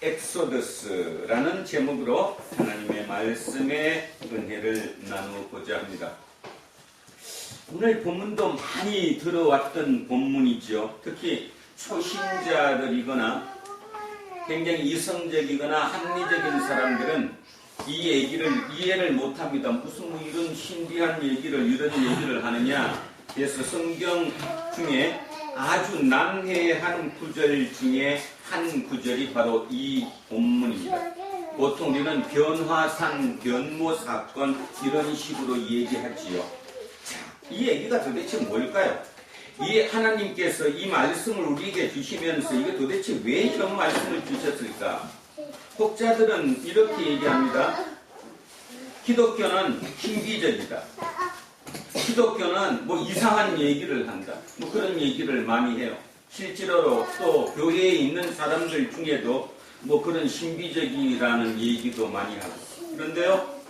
엑소더스라는 제목으로 하나님의 말씀의 은혜를 나누고자 합니다. 오늘 본문도 많이 들어왔던 본문이죠. 특히 초신자들이거나 굉장히 이성적이거나 합리적인 사람들은 이 얘기를 이해를 못합니다. 무슨 뭐 이런 신비한 얘기를 이런 얘기를 하느냐. 그래서 성경 중에 아주 난해한 구절 중에 한 구절이 바로 이 본문입니다. 보통 우리는 변화산, 변모 사건 이런 식으로 얘기하지요. 자, 이 얘기가 도대체 뭘까요? 이 하나님께서 이 말씀을 우리에게 주시면서 이게 도대체 왜 이런 말씀을 주셨을까? 혹자들은 이렇게 얘기합니다. 기독교는 신비적이다. 기독교는 뭐 이상한 얘기를 한다. 뭐 그런 얘기를 많이 해요. 실제로 또 교회에 있는 사람들 중에도 뭐 그런 신비적이라는 얘기도 많이 하고. 그런데요,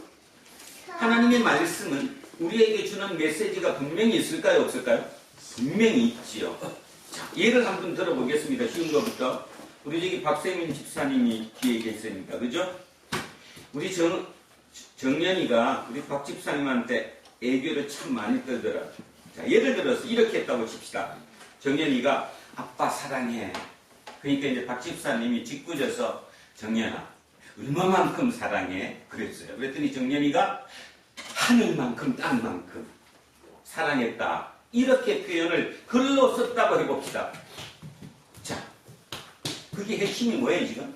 하나님의 말씀은 우리에게 주는 메시지가 분명히 있을까요? 없을까요? 분명히 있지요. 자, 예를 한번 들어보겠습니다. 쉬운 것부터. 우리 저기 박세민 집사님이 뒤에 계십니까? 그죠? 우리 정연이가 우리 박 집사님한테 애교를 참 많이 떨더라. 자, 예를 들어서 이렇게 했다고 칩시다. 정연이가 아빠 사랑해. 그러니까 이제 박 집사님이 짓궂어서 정연아, 얼마만큼 사랑해? 그랬어요. 그랬더니 정연이가 하늘만큼 땅만큼 사랑했다. 이렇게 표현을 글로 썼다고 해봅시다. 자, 그게 핵심이 뭐예요, 지금?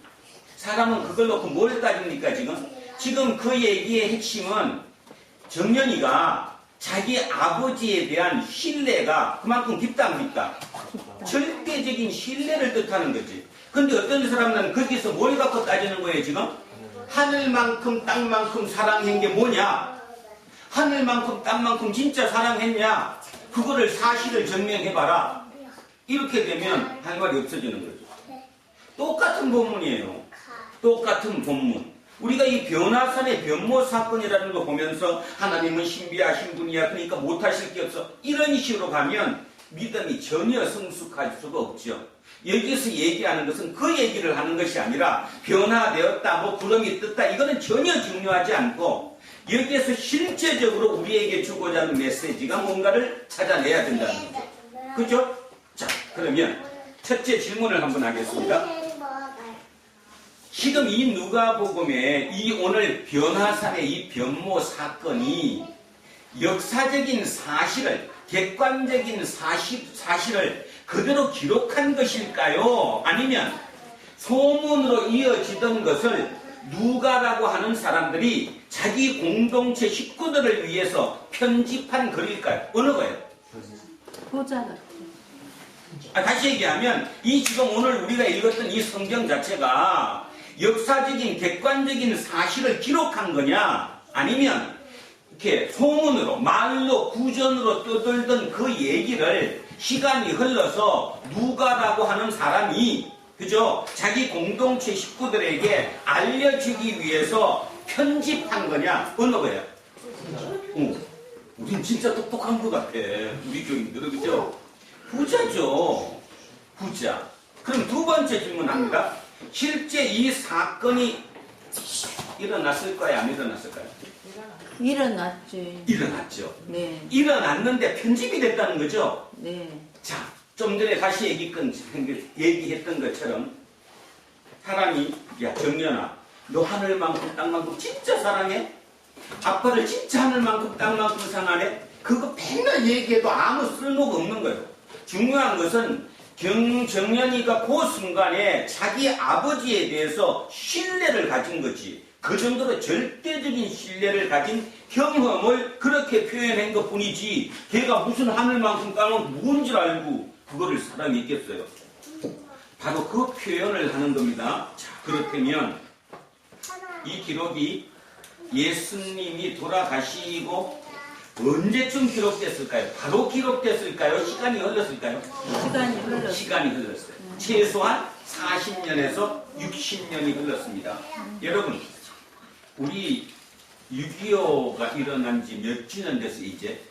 사람은 그걸 놓고 뭘 따집니까, 지금? 지금 그 얘기의 핵심은 정연이가 자기 아버지에 대한 신뢰가 그만큼 깊다 안 깊다? 절대적인 신뢰를 뜻하는 거지. 근데 어떤 사람은 거기서 뭘 갖고 따지는 거예요, 지금? 하늘만큼 땅만큼 사랑한 게 뭐냐? 하늘만큼 땅만큼 진짜 사랑했냐? 그거를 사실을 증명해봐라. 이렇게 되면 할 말이 없어지는 거죠. 똑같은 본문이에요. 똑같은 본문. 우리가 이 변화산의 변모 사건이라는 거 보면서 하나님은 신비하신 분이야. 그러니까 못하실 게 없어. 이런 식으로 가면 믿음이 전혀 성숙할 수가 없죠. 여기서 얘기하는 것은 그 얘기를 하는 것이 아니라 변화되었다, 뭐 구름이 떴다. 이거는 전혀 중요하지 않고 여기에서 실제적으로 우리에게 주고자 하는 메시지가 뭔가를 찾아내야 된다는 거죠. 그죠? 자, 그러면 첫째 질문을 한번 하겠습니다. 지금 이 누가복음의 이 오늘 변화산의 이 변모 사건이 역사적인 사실을, 객관적인 사실을 그대로 기록한 것일까요? 아니면 소문으로 이어지던 것을 누가라고 하는 사람들이 자기 공동체 식구들을 위해서 편집한 글일까요? 어느 거예요? 보자. 다시 얘기하면 이 지금 오늘 우리가 읽었던 이 성경 자체가 역사적인 객관적인 사실을 기록한 거냐? 아니면 이렇게 소문으로 말로 구전으로 떠들던 그 얘기를 시간이 흘러서 누가라고 하는 사람이 그죠? 자기 공동체 식구들에게 알려주기 위해서 편집한 거냐? 어느 거예요? 우린 진짜 똑똑한 것 같아. 우리 교인들은 그죠? 부자죠. 부자. 그럼 두 번째 질문합니다. 실제 이 사건이 일어났을까요? 안 일어났을까요? 일어났지. 일어났죠. 네. 일어났는데 편집이 됐다는 거죠? 네. 자, 좀 전에 다시 얘기했던 것처럼 사람이 야 정연아 너 하늘만큼 땅만큼 진짜 사랑해? 아빠를 진짜 하늘만큼 땅만큼 사랑해? 그거 맨날 얘기해도 아무 쓸모가 없는 거예요. 중요한 것은 정연이가 그 순간에 자기 아버지에 대해서 신뢰를 가진 거지. 그 정도로 절대적인 신뢰를 가진 경험을 그렇게 표현한 것 뿐이지 걔가 무슨 하늘만큼 땅만큼 누군 줄 알고 그거를 사람이 있겠어요. 바로 그 표현을 하는 겁니다. 자, 그렇다면 이 기록이 예수님이 돌아가시고 언제쯤 기록됐을까요? 바로 기록됐을까요? 시간이 흘렀을까요? 시간이 흘렀어요. 최소한 40년에서 60년이 흘렀습니다. 여러분, 우리 6.25가 일어난 지 몇 주년 됐어요, 이제?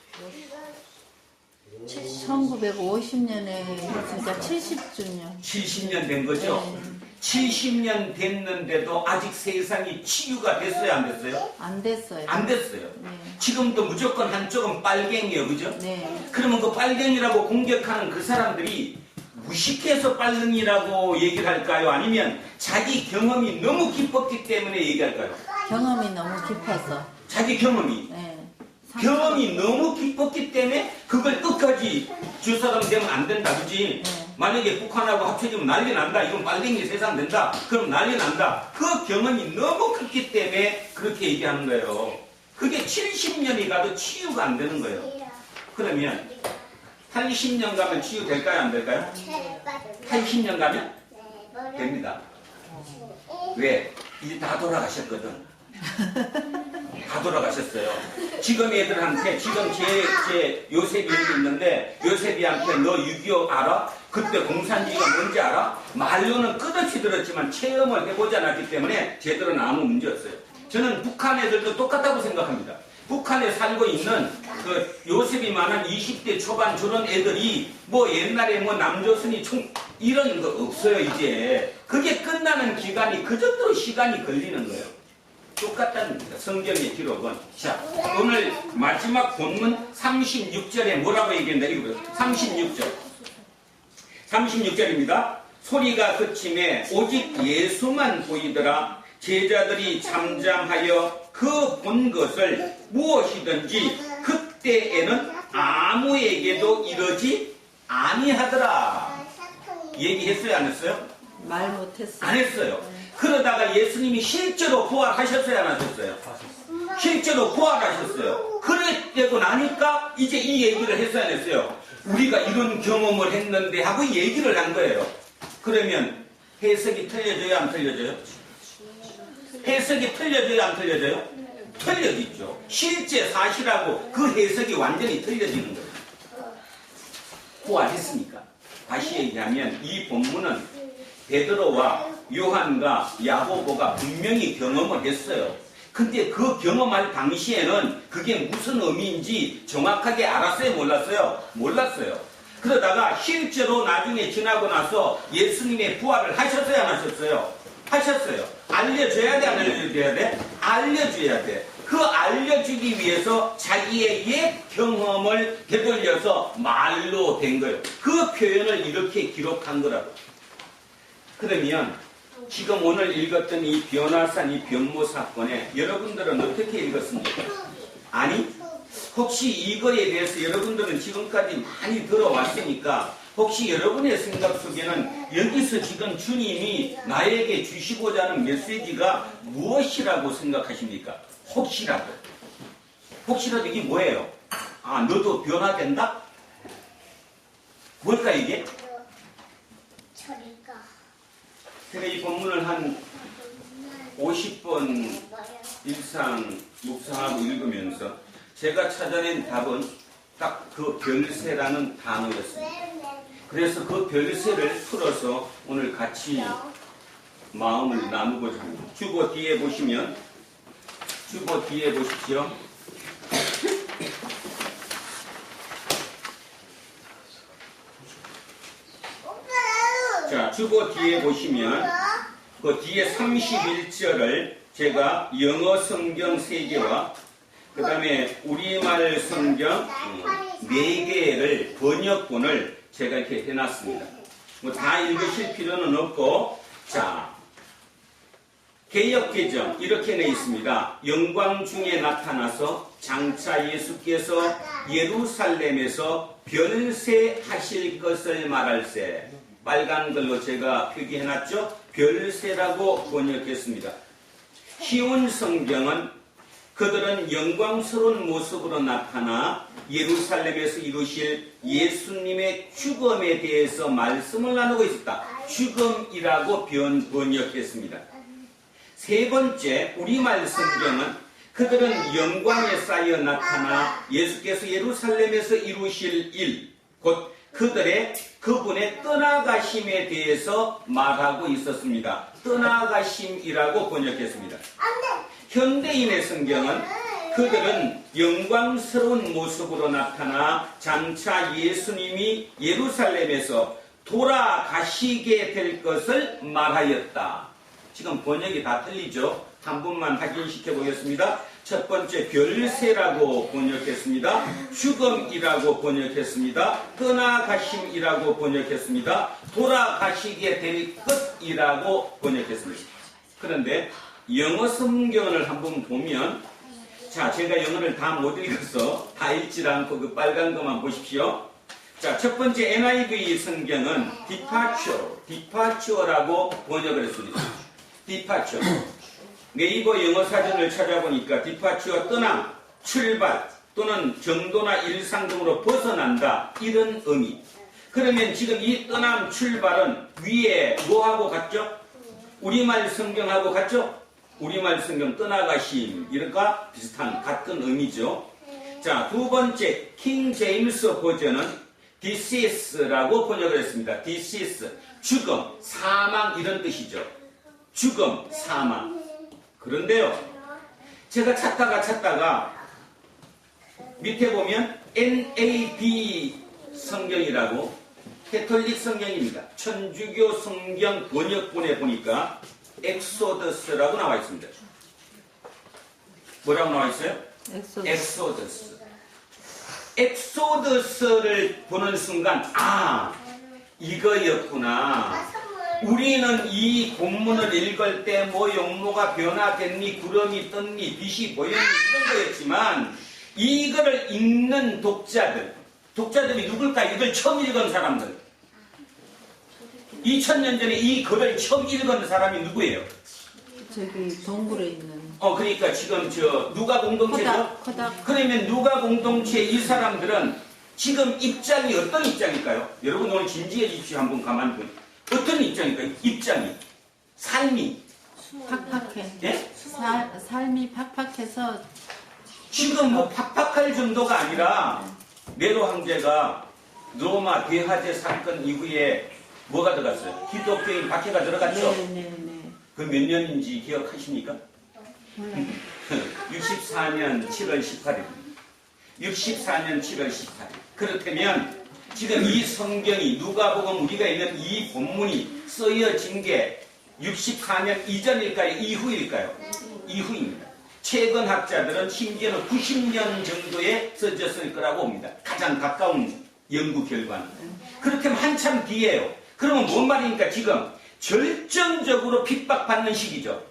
1950년에 그러니까 70주년. 70년 된 거죠? 70년 됐는데도 아직 세상이 치유가 됐어요, 안 됐어요? 안 됐어요. 안 됐어요. 네. 지금도 무조건 한쪽은 빨갱이에요, 그죠? 네. 그러면 그 빨갱이라고 공격하는 그 사람들이 무식해서 빨갱이라고 얘기를 할까요? 아니면 자기 경험이 너무 깊었기 때문에 얘기할까요? 경험이 너무 깊어서. 자기 경험이. 네. 경험이 너무 깊었기 때문에 그걸 끝까지 저 사람 되면 안 된다, 그지? 네. 만약에 북한하고 합쳐지면 난리 난다. 이건 빨갱이 세상 된다. 그럼 난리 난다. 그 경험이 너무 컸기 때문에 그렇게 얘기하는 거예요. 그게 70년이 가도 치유가 안 되는 거예요. 그러면 80년 가면 치유될까요? 안 될까요? 80년 가면 됩니다. 왜? 이제 다 돌아가셨거든. 다 돌아가셨어요. 지금 애들한테 지금 제 요셉이 여기 있는데 요셉이한테 너 6.25 알아? 그때 공산주의가 뭔지 알아? 말로는 끝없이 들었지만 체험을 해보지 않았기 때문에 제대로는 아무 문제 없어요. 저는 북한 애들도 똑같다고 생각합니다. 북한에 살고 있는 그 요셉이 많은 20대 초반 저런 애들이 뭐 옛날에 뭐 남조선이 이런 거 없어요 이제. 그게 끝나는 기간이 그 정도로 시간이 걸리는 거예요. 똑같다는 겁니다. 성경의 기록은. 자, 오늘 마지막 본문 36절에 뭐라고 얘기한다? 읽어보세요. 36절. 36절입니다. 소리가 그침에 오직 예수만 보이더라. 제자들이 잠잠하여 그 본 것을 무엇이든지 그때에는 아무에게도 이러지 아니하더라. 얘기했어요? 안 했어요? 말 못했어요. 안 했어요. 그러다가 예수님이 실제로 부활하셨어요? 안 하셨어요? 실제로 부활하셨어요. 그랬고 나니까 이제 이 얘기를 했어요? 안 했어요? 우리가 이런 경험을 했는데 하고 얘기를 한 거예요. 그러면 해석이 틀려져요? 안 틀려져요? 해석이 틀려져요? 안 틀려져요? 틀려지죠. 실제 사실하고 그 해석이 완전히 틀려지는 거예요. 부활했으니까. 다시 얘기하면 이 본문은 베드로와 요한과 야고보가 분명히 경험을 했어요. 근데 그 경험할 당시에는 그게 무슨 의미인지 정확하게 알았어요? 몰랐어요? 몰랐어요. 그러다가 실제로 나중에 지나고 나서 예수님의 부활을 하셨어요? 안 하셨어요? 하셨어요. 알려줘야 돼? 안 알려줘야 돼? 알려줘야 돼. 그 알려주기 위해서 자기의 옛 경험을 되돌려서 말로 된 거예요. 그 표현을 이렇게 기록한 거라고. 그러면 지금 오늘 읽었던 이 변화산 이 변모 사건에 여러분들은 어떻게 읽었습니까? 아니 혹시 이거에 대해서 여러분들은 지금까지 많이 들어왔으니까 혹시 여러분의 생각 속에는 여기서 지금 주님이 나에게 주시고자 하는 메시지가 무엇이라고 생각하십니까? 혹시라도 이게 뭐예요? 아 너도 변화된다? 뭘까 이게? 제가 이 본문을 한 50번 일상 묵상하고 읽으면서 제가 찾아낸 답은 딱 그 별세라는 단어였습니다. 그래서 그 별세를 풀어서 오늘 같이 마음을 나누고자 합니다. 주보 뒤에 보시면 주보 뒤에 보십시오. 자, 주보 뒤에 보시면 그 뒤에 31절을 제가 영어 성경 3개와 그 다음에 우리말 성경 4개를 번역본을 제가 이렇게 해놨습니다. 뭐 다 읽으실 필요는 없고, 자, 개역개정 이렇게 내 있습니다. 영광 중에 나타나서 장차 예수께서 예루살렘에서 별세 하실 것을 말할세. 빨간 글로 제가 표기해놨죠. 별세라고 번역했습니다. 쉬운 성경은 그들은 영광스러운 모습으로 나타나 예루살렘에서 이루실 예수님의 죽음에 대해서 말씀을 나누고 있었다. 죽음이라고 번역했습니다. 세 번째 우리말 성경은 그들은 영광에 쌓여 나타나 예수께서 예루살렘에서 이루실 일, 곧 그분의 떠나가심에 대해서 말하고 있었습니다. 떠나가심이라고 번역했습니다. 현대인의 성경은 그들은 영광스러운 모습으로 나타나 장차 예수님이 예루살렘에서 돌아가시게 될 것을 말하였다. 지금 번역이 다 틀리죠? 한 번만 확인시켜 보겠습니다. 첫 번째 별세라고 번역했습니다. 죽음이라고 번역했습니다. 떠나가심이라고 번역했습니다. 돌아가시게 될 것이라고 번역했습니다. 그런데 영어 성경을 한번 보면, 자, 제가 영어를 다 못 읽어서 다 읽지 않고 그 빨간 것만 보십시오. 자, 첫 번째 NIV 성경은 departure라고 번역을 했습니다. departure. 네이버 영어 사전을 찾아보니까 departure 떠남, 출발 또는 정도나 일상 등으로 벗어난다, 이런 의미. 그러면 지금 이 떠남, 출발은 위에 뭐하고 같죠? 우리말 성경하고 같죠? 우리말 성경 떠나가심, 이런가 비슷한 같은 의미죠. 자, 두 번째 킹 제임스 버전은 decease라고 번역을 했습니다. decease, 죽음, 사망, 이런 뜻이죠. 죽음, 사망. 그런데요, 제가 찾다가 밑에 보면 NAB 성경이라고, 캐톨릭 성경입니다. 천주교 성경 번역본에 보니까 엑소더스라고 나와 있습니다. 뭐라고 나와 있어요? 엑소더스. 엑소더스를 보는 순간, 아, 이거였구나. 우리는 이 본문을 읽을 때 뭐 용모가 변화됐니, 구름이 떴니, 빛이 보였니, 이런 거였지만, 이거를 읽는 독자들이 누굴까? 이걸 처음 읽은 사람들. 2000년 전에 이 글을 처음 읽은 사람이 누구예요? 저기 동굴에 있는. 그러니까 지금 누가 공동체죠? 코닥. 그러면 누가 공동체 이 사람들은 지금 입장이 어떤 입장일까요? 여러분 오늘 진지해 주십시오. 한번 가만히 보세요. 어떤 입장일까요? 입장이. 삶이. 팍팍해. 예? 삶이 팍팍해서. 지금 뭐 팍팍할 정도가 아니라 네로 황제가 로마 대화제 사건 이후에 뭐가 들어갔어요? 기독교인 박해가 들어갔죠? 네네네. 그 몇 년인지 기억하십니까? 몰라요. 64년 7월 18일. 64년 7월 18일. 그렇다면 지금 이 성경이 누가복음 우리가 있는 이 본문이 쓰여진 게 64년 이전일까요? 이후일까요? 이후입니다. 최근 학자들은 심지어는 90년 정도에 써졌을 거라고 봅니다. 가장 가까운 연구 결과는. 그렇다면 한참 뒤에요. 그러면 뭔 말입니까? 지금 절정적으로 핍박받는 시기죠.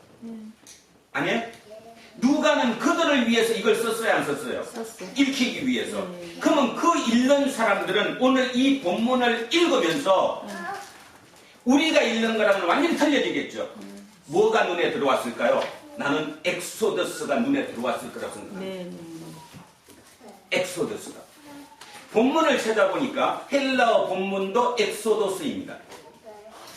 아니에요? 누가는 그들을 위해서 이걸 썼어요, 안 썼어요? 썼어요. 읽히기 위해서. 그러면 그 읽는 사람들은 오늘 이 본문을 읽으면서 우리가 읽는 거랑은 완전히 틀려지겠죠. 뭐가 눈에 들어왔을까요? 나는 엑소더스가 눈에 들어왔을 거라고 생각합니다. 네네. 엑소더스가. 본문을 찾아보니까 헬라어 본문도 엑소더스입니다.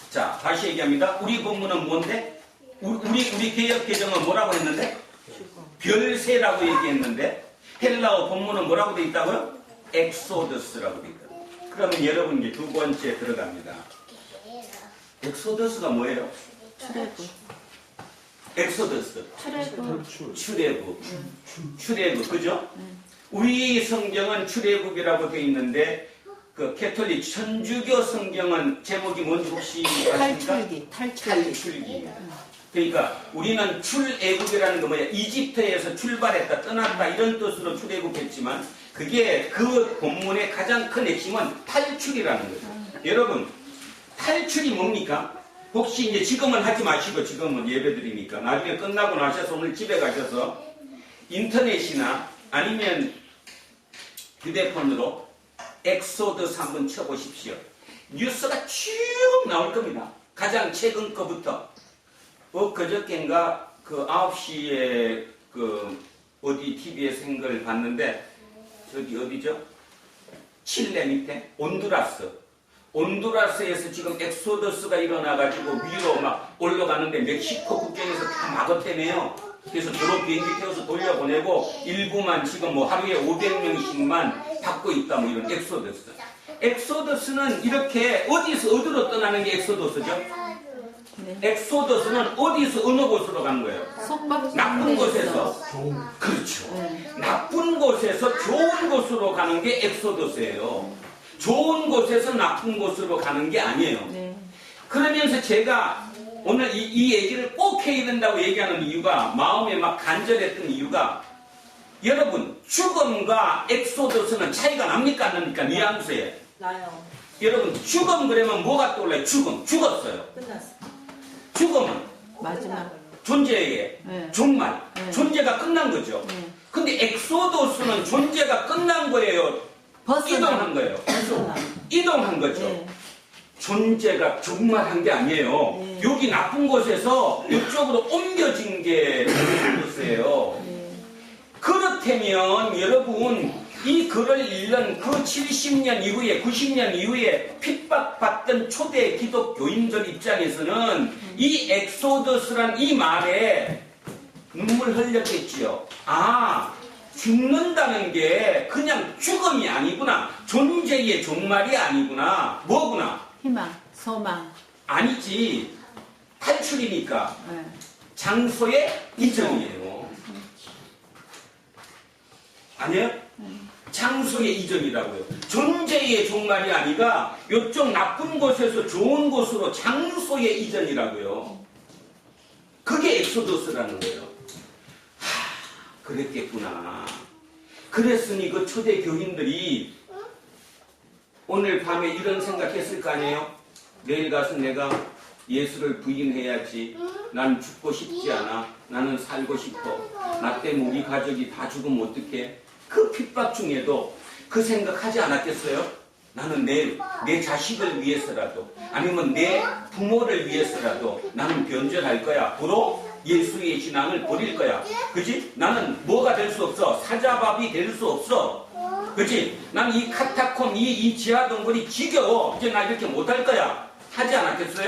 자, 다시 얘기합니다. 우리 본문은 뭔데? 우리 개역 개정은 뭐라고 했는데? 별세라고 얘기했는데 헬라어 본문은 뭐라고 되어 있다고요? 엑소더스라고 되어 있다고요. 그러면 여러분 이제 두 번째 들어갑니다. 엑소더스가 뭐예요? 출애굽. 엑소더스. 출애굽. 출애굽, 그죠? 우리 성경은 출애굽이라고 되어 있는데 그 캐톨릭 천주교 성경은 제목이 뭔지 혹시 아십니까? 탈출기. 그러니까 우리는 출애굽이라는 거 뭐야? 이집트에서 출발했다, 떠났다 이런 뜻으로 출애굽했지만 그게 그 본문의 가장 큰 핵심은 탈출이라는 거죠. 여러분, 탈출이 뭡니까? 혹시 이제 지금은 하지 마시고 지금은 예배드리니까 나중에 끝나고 나셔서 오늘 집에 가셔서 인터넷이나 아니면 휴대폰으로 엑소더스 한번 쳐보십시오. 뉴스가 쭉 나올 겁니다. 가장 최근 거부터. 그저께인가 그 9시에 그 어디 TV에서 한 걸 봤는데 저기 어디죠? 칠레 밑에 온두라스에서 지금 엑소더스가 일어나가지고 위로 막 올라가는데 멕시코 국경에서 다 막았다며요. 그래서 도로 비행기 태워서 돌려보내고 일부만 지금 뭐 하루에 500명씩만 받고 있다 뭐 이런 엑소더스. 엑소더스는 이렇게 어디로 떠나는 게 엑소더스죠? 네. 엑소더스는 어디서 어느 곳으로 가는 거예요? 나쁜 곳에서. 그렇죠. 나쁜 곳에서 좋은 곳으로 가는 게 엑소더스예요. 좋은 곳에서 나쁜 곳으로 가는 게 아니에요. 네. 그러면서 제가 오늘 이 얘기를 꼭 해야 된다고 얘기하는 이유가, 마음에 막 간절했던 이유가, 여러분, 죽음과 엑소더스는 차이가 납니까 안 납니까? 뉘앙스에. 나요. 여러분, 죽음 그러면 뭐가 떠올라요? 죽음. 죽었어요. 끝났어. 죽음은 마지막. 존재의 네. 종말. 네. 존재가 끝난 거죠. 네. 근데 엑소더스는 존재가 끝난 거예요. 이동한 거예요. 벗어나. 이동한 거죠. 네. 존재가 종말한 게 아니에요. 네. 여기 나쁜 곳에서 이쪽으로 옮겨진 게 엑소더스예요. 네. 그렇다면 여러분, 이 글을 읽는 그 70년 이후에 90년 이후에 핍박받던 초대 기독교인들 입장에서는 이 엑소더스란 이 말에 눈물 흘렸겠지요. 아, 죽는다는 게 그냥 죽음이 아니구나. 존재의 종말이 아니구나. 뭐구나? 희망, 소망. 아니지. 탈출이니까 네. 장소의 이전이에요. 아니에요? 장소의 이전이라고요. 존재의 종말이 아니라 이쪽 나쁜 곳에서 좋은 곳으로 장소의 이전이라고요. 그게 엑소더스라는 거예요. 그랬겠구나. 그랬으니 그 초대 교인들이 오늘 밤에 이런 생각했을 거 아니에요? 내일 가서 내가 예수를 부인해야지. 난 죽고 싶지 않아. 나는 살고 싶어. 나 때문에 우리 가족이 다 죽으면 어떡해? 그 핍박 중에도 그 생각하지 않았겠어요? 나는 내 자식을 위해서라도, 아니면 내 부모를 위해서라도 나는 변절할 거야. 부로 예수의 신앙을 버릴 거야. 그지? 나는 뭐가 될 수 없어. 사자밥이 될 수 없어. 그지? 난 이 카타콤, 이 지하 동굴이 지겨워. 이제 나 이렇게 못할 거야. 하지 않았겠어요?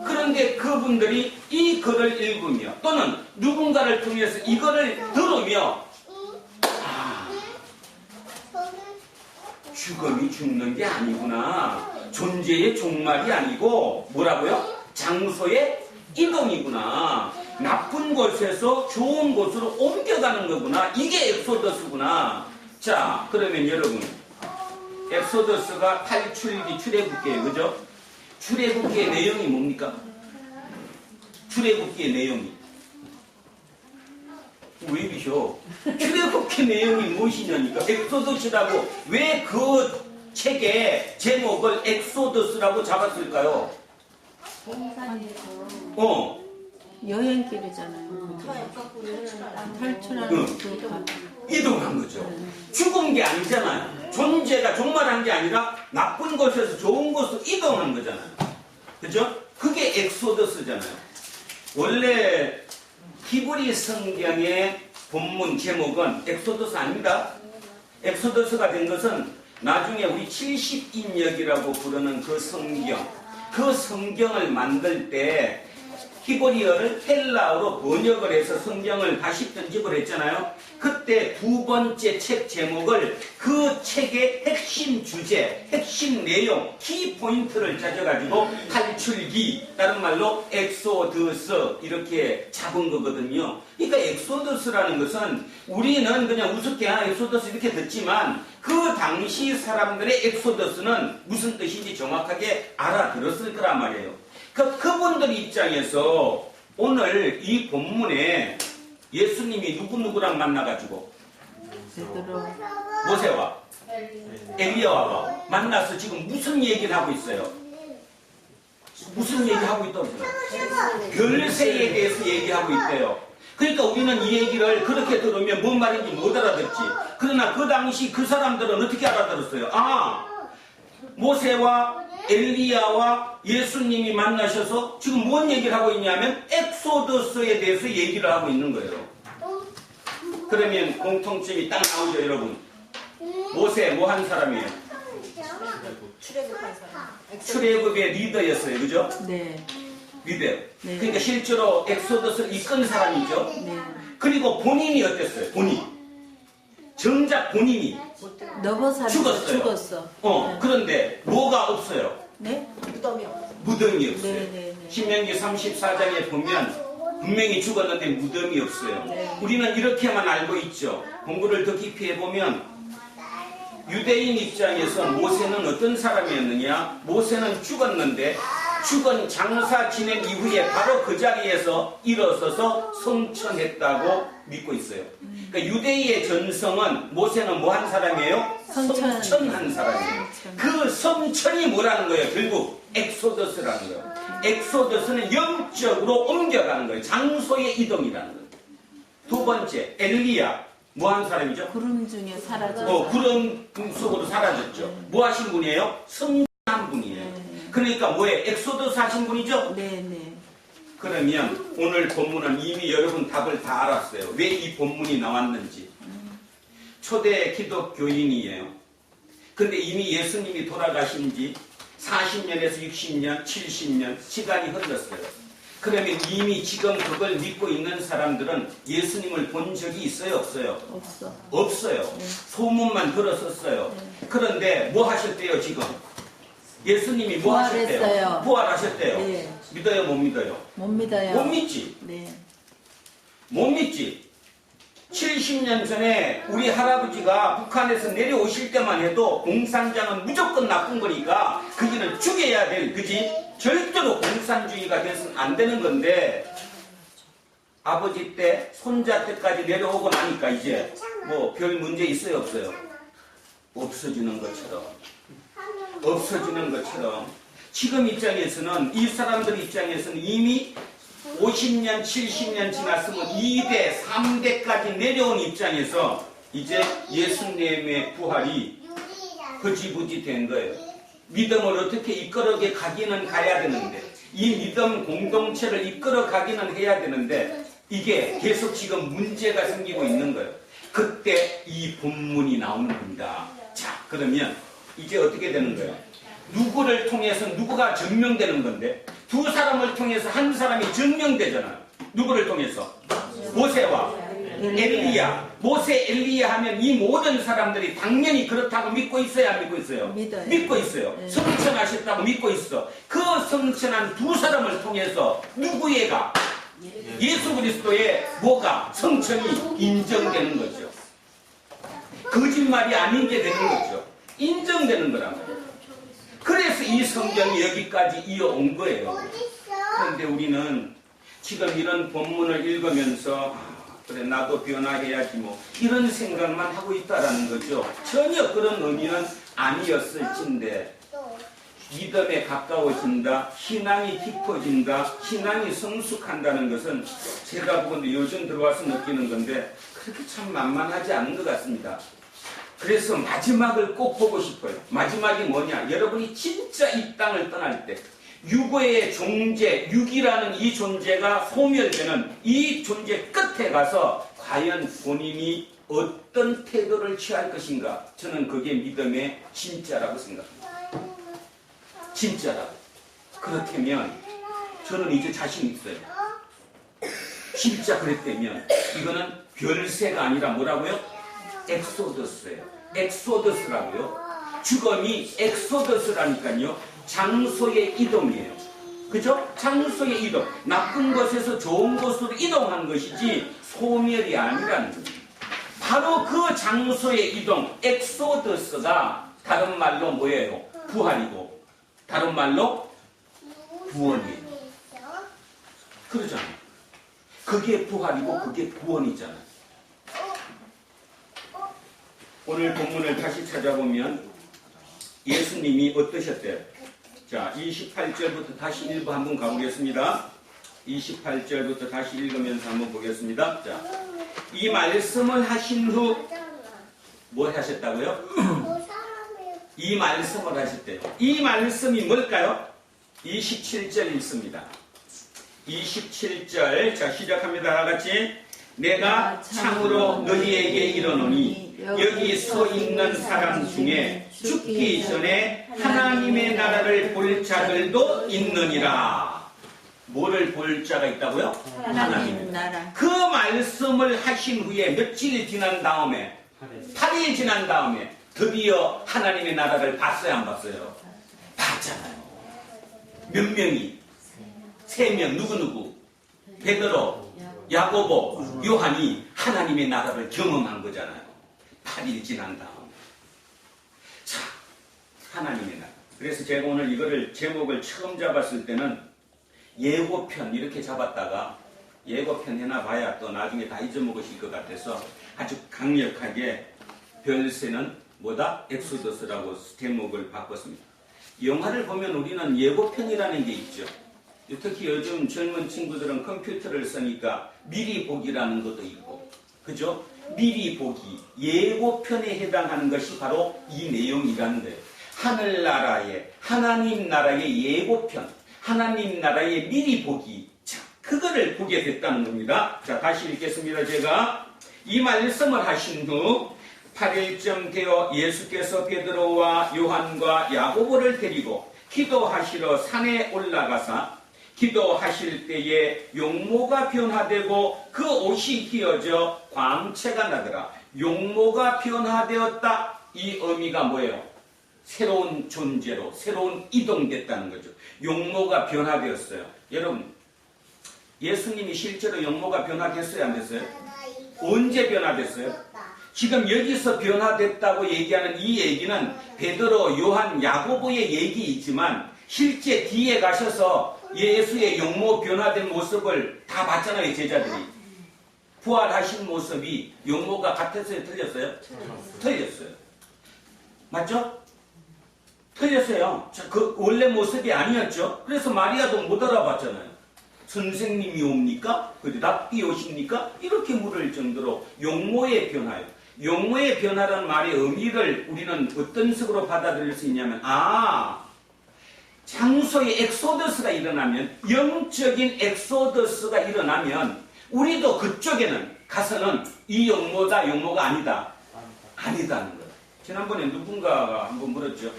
그런데 그분들이 이 글을 읽으며 또는 누군가를 통해서 이거를 들으며, 아, 죽음이 죽는 게 아니구나. 존재의 종말이 아니고 뭐라고요? 장소의 이동이구나. 나쁜 곳에서 좋은 곳으로 옮겨가는 거구나. 이게 엑소더스구나. 자, 그러면 여러분, 엑소더스가 탈출기 출애굽기예요. 그죠? 출애굽기의 내용이 뭡니까? 출애굽기의 내용이. 왜 비셔? 출애굽기 내용이 무엇이냐니까. 엑소더스라고 왜 그 책의 제목을 엑소더스라고 잡았을까요? 여행길이잖아요. 탈출하는 응. 그 가. 이동한 거죠. 죽은 게 아니잖아요. 존재가 종말한 게 아니라 나쁜 곳에서 좋은 곳으로 이동한 거잖아요. 그죠? 그게 엑소더스잖아요. 원래 히브리 성경의 본문 제목은 엑소더스 아닙니다. 엑소더스가 된 것은 나중에 우리 70인역이라고 부르는 그 성경을 만들 때 히브리어를 헬라어로 번역을 해서 성경을 다시 편집을 했잖아요. 그때 두 번째 책 제목을 그 책의 핵심 주제, 핵심 내용, 키포인트를 찾아가지고 탈출기, 다른 말로 엑소더스 이렇게 잡은 거거든요. 그러니까 엑소더스라는 것은 우리는 그냥 우습게 엑소더스 이렇게 듣지만 그 당시 사람들의 엑소더스는 무슨 뜻인지 정확하게 알아들었을 거란 말이에요. 그분들 입장에서 오늘 이 본문에 예수님이 누구랑 만나가지고 베드로. 모세와 엘리야와 만나서 지금 무슨 얘기를 하고 있어요? 무슨 얘기하고 있다고요? 별세에 대해서 얘기하고 있대요. 그러니까 우리는 이 얘기를 그렇게 들으면 뭔 말인지 못 알아듣지. 그러나 그 당시 그 사람들은 어떻게 알아들었어요? 아, 모세와 엘리야와 예수님이 만나셔서 지금 뭔 얘기를 하고 있냐면 엑소더스에 대해서 얘기를 하고 있는 거예요. 그러면 공통점이 딱 나오죠, 여러분. 모세 뭐 한 사람이에요? 출애굽한 사람. 출애굽의 리더였어요, 그죠? 네. 리더. 네. 그러니까 실제로 엑소더스를 이끈 사람이죠. 네. 그리고 본인이 어땠어요? 정작 본인이 너버사리 죽었어요. 죽었어. 네. 그런데 뭐가 없어요? 네? 무덤이 없어. 무덤이 없어요. 네, 네, 네. 신명기 34장에 보면 분명히 죽었는데 무덤이 없어요. 네. 우리는 이렇게만 알고 있죠. 공부를 더 깊이 해보면 유대인 입장에서 모세는 어떤 사람이었느냐? 모세는 죽었는데 죽은 장사 지낸 이후에 바로 그 자리에서 일어서서 성천했다고 믿고 있어요. 그러니까 유대인의 전성은 모세는 뭐 한 사람이에요? 성천한 사람이에요. 그 성천이 뭐라는 거예요? 결국 엑소더스라는 거예요. 엑소더스는 영적으로 옮겨가는 거예요. 장소의 이동이라는 거예요. 두 번째, 엘리야. 뭐 한 사람이죠? 구름 중에 사라져. 구름 속으로 사라졌죠. 뭐 하신 분이에요? 성천한 분이에요. 그러니까 뭐예요? 엑소더스 하신 분이죠? 네네. 그러면 오늘 본문은 이미 여러분 답을 다 알았어요. 왜 이 본문이 나왔는지. 초대 기독교인이에요. 근데 이미 예수님이 돌아가신 지 40년에서 60년, 70년 시간이 흘렀어요. 그러면 이미 지금 그걸 믿고 있는 사람들은 예수님을 본 적이 있어요? 없어요? 없어. 없어요. 소문만 들었었어요. 그런데 뭐 하셨대요 지금? 예수님이 뭐 하셨대요? 부활했어요. 부활하셨대요. 네. 믿어요 못 믿어요? 못 믿어요. 못 믿지? 네. 못 믿지? 70년 전에 우리 할아버지가 북한에서 내려오실 때만 해도 공산당은 무조건 나쁜 거니까 그기는 죽여야 될, 그지? 절대로 공산주의가 돼서는 안 되는 건데 아버지 때, 손자 때까지 내려오고 나니까 이제 뭐 별 문제 있어요 없어요? 없어지는 것처럼. 없어지는 것처럼 지금 입장에서는 이 사람들 입장에서는 이미 50년, 70년 지났으면 2대, 3대까지 내려온 입장에서 이제 예수님의 부활이 흐지부지 된 거예요. 믿음을 어떻게 이끌어게 가기는 가야 되는데 이 믿음 공동체를 이끌어 가기는 해야 되는데 이게 계속 지금 문제가 생기고 있는 거예요. 그때 이 본문이 나오는 겁니다. 자, 그러면 이제 어떻게 되는 거예요? 누구를 통해서 누구가 증명되는 건데 두 사람을 통해서 한 사람이 증명되잖아요. 누구를 통해서? 모세와 엘리야. 모세, 엘리야 하면 이 모든 사람들이 당연히 그렇다고 믿고 있어요? 안 믿고 있어요? 믿어요. 믿고 있어요. 네. 성천하셨다고 믿고 있어. 그 성천한 두 사람을 통해서 누구의가? 예수 그리스도의 뭐가? 성천이 인정되는 거죠. 거짓말이 아닌 게 되는 거죠. 인정되는 거란 말이에요. 그래서 이 성경이 여기까지 이어온 거예요. 그런데 우리는 지금 이런 본문을 읽으면서 그래 나도 변화해야지 뭐 이런 생각만 하고 있다라는 거죠. 전혀 그런 의미는 아니었을진데 믿음에 가까워진다, 신앙이 깊어진다, 신앙이 성숙한다는 것은 제가 보건데 요즘 들어와서 느끼는 건데 그렇게 참 만만하지 않은 것 같습니다. 그래서 마지막을 꼭 보고 싶어요. 마지막이 뭐냐? 여러분이 진짜 이 땅을 떠날 때 유고의 존재, 육이라는 이 존재가 소멸되는 이 존재 끝에 가서 과연 본인이 어떤 태도를 취할 것인가? 저는 그게 믿음의 진짜라고 생각합니다. 진짜라고. 그렇다면 저는 이제 자신 있어요. 진짜 그랬다면 이거는 별세가 아니라 뭐라고요? 엑소더스예요. 엑소더스라고요. 죽음이 엑소더스라니까요. 장소의 이동이에요. 그죠? 장소의 이동. 나쁜 곳에서 좋은 곳으로 이동한 것이지 소멸이 아니라는 거예요. 바로 그 장소의 이동, 엑소더스가 다른 말로 뭐예요? 부활이고 다른 말로 구원이에요. 그러잖아요. 그게 부활이고 그게 구원이잖아요. 오늘 본문을 다시 찾아보면 예수님이 어떠셨대요? 자, 28절부터 다시 일부 한번 가보겠습니다. 28절부터 다시 읽으면서 한번 보겠습니다. 자, 이 말씀을 하신 후 뭐 하셨다고요? 이 말씀을 하셨대요. 이 말씀이 뭘까요? 27절 읽습니다. 27절 자 시작합니다. 다같이 내가 참으로 너희에게 이르노니 여기 서 있는 사람 중에 죽기 전에 하나님의 나라를 볼 자들도 있느니라. 뭐를 볼 자가 있다고요? 하나님 나라. 그 말씀을 하신 후에 며칠 지난 다음에 8일 지난 다음에 드디어 하나님의 나라를 봤어요 안 봤어요? 봤잖아요. 몇 명이? 3명 누구누구? 베드로, 야고보, 요한이 하나님의 나라를 경험한 거잖아요. 8일 지난 다음. 하나님의 나라. 그래서 제가 오늘 이거를 제목을 처음 잡았을 때는 예고편 이렇게 잡았다가 예고편 해놔봐야 또 나중에 다 잊어먹으실 것 같아서 아주 강력하게 별세는 뭐다? 엑소더스라고 제목을 바꿨습니다. 영화를 보면 우리는 예고편이라는 게 있죠. 특히 요즘 젊은 친구들은 컴퓨터를 쓰니까 미리 보기라는 것도 있고, 그죠? 미리 보기, 예고편에 해당하는 것이 바로 이 내용이라는 거예요. 하늘나라의, 하나님 나라의 예고편, 하나님 나라의 미리 보기. 자, 그거를 보게 됐다는 겁니다. 자, 다시 읽겠습니다. 제가 이 말씀을 하신 후 8일쯤 되어 예수께서 베드로와 요한과 야고보를 데리고 기도하시러 산에 올라가사 기도하실 때에 용모가 변화되고 그 옷이 휘어져 광채가 나더라. 용모가 변화되었다. 이 의미가 뭐예요? 새로운 존재로, 새로운 이동됐다는 거죠. 용모가 변화되었어요. 여러분, 예수님이 실제로 용모가 변화됐어요, 안 됐어요? 언제 변화됐어요? 지금 여기서 변화됐다고 얘기하는 이 얘기는 베드로, 요한, 야고보의 얘기이지만 실제 뒤에 가셔서 예수의 용모 변화된 모습을 다 봤잖아요, 제자들이. 부활하신 모습이 용모가 같았어요, 틀렸어요? 틀렸어요. 맞죠? 틀렸어요. 그 원래 모습이 아니었죠. 그래서 마리아도 못 알아봤잖아요. 선생님이 옵니까? 랍비 오십니까? 이렇게 물을 정도로 용모의 변화예요. 용모의 변화라는 말의 의미를 우리는 어떤 식으로 받아들일 수 있냐면, 장소의 엑소더스가 일어나면, 영적인 엑소더스가 일어나면 우리도 그쪽에는 가서는 이 용모다, 용모가 아니다, 아니다는 거예요. 지난번에 누군가가 한번 물었죠.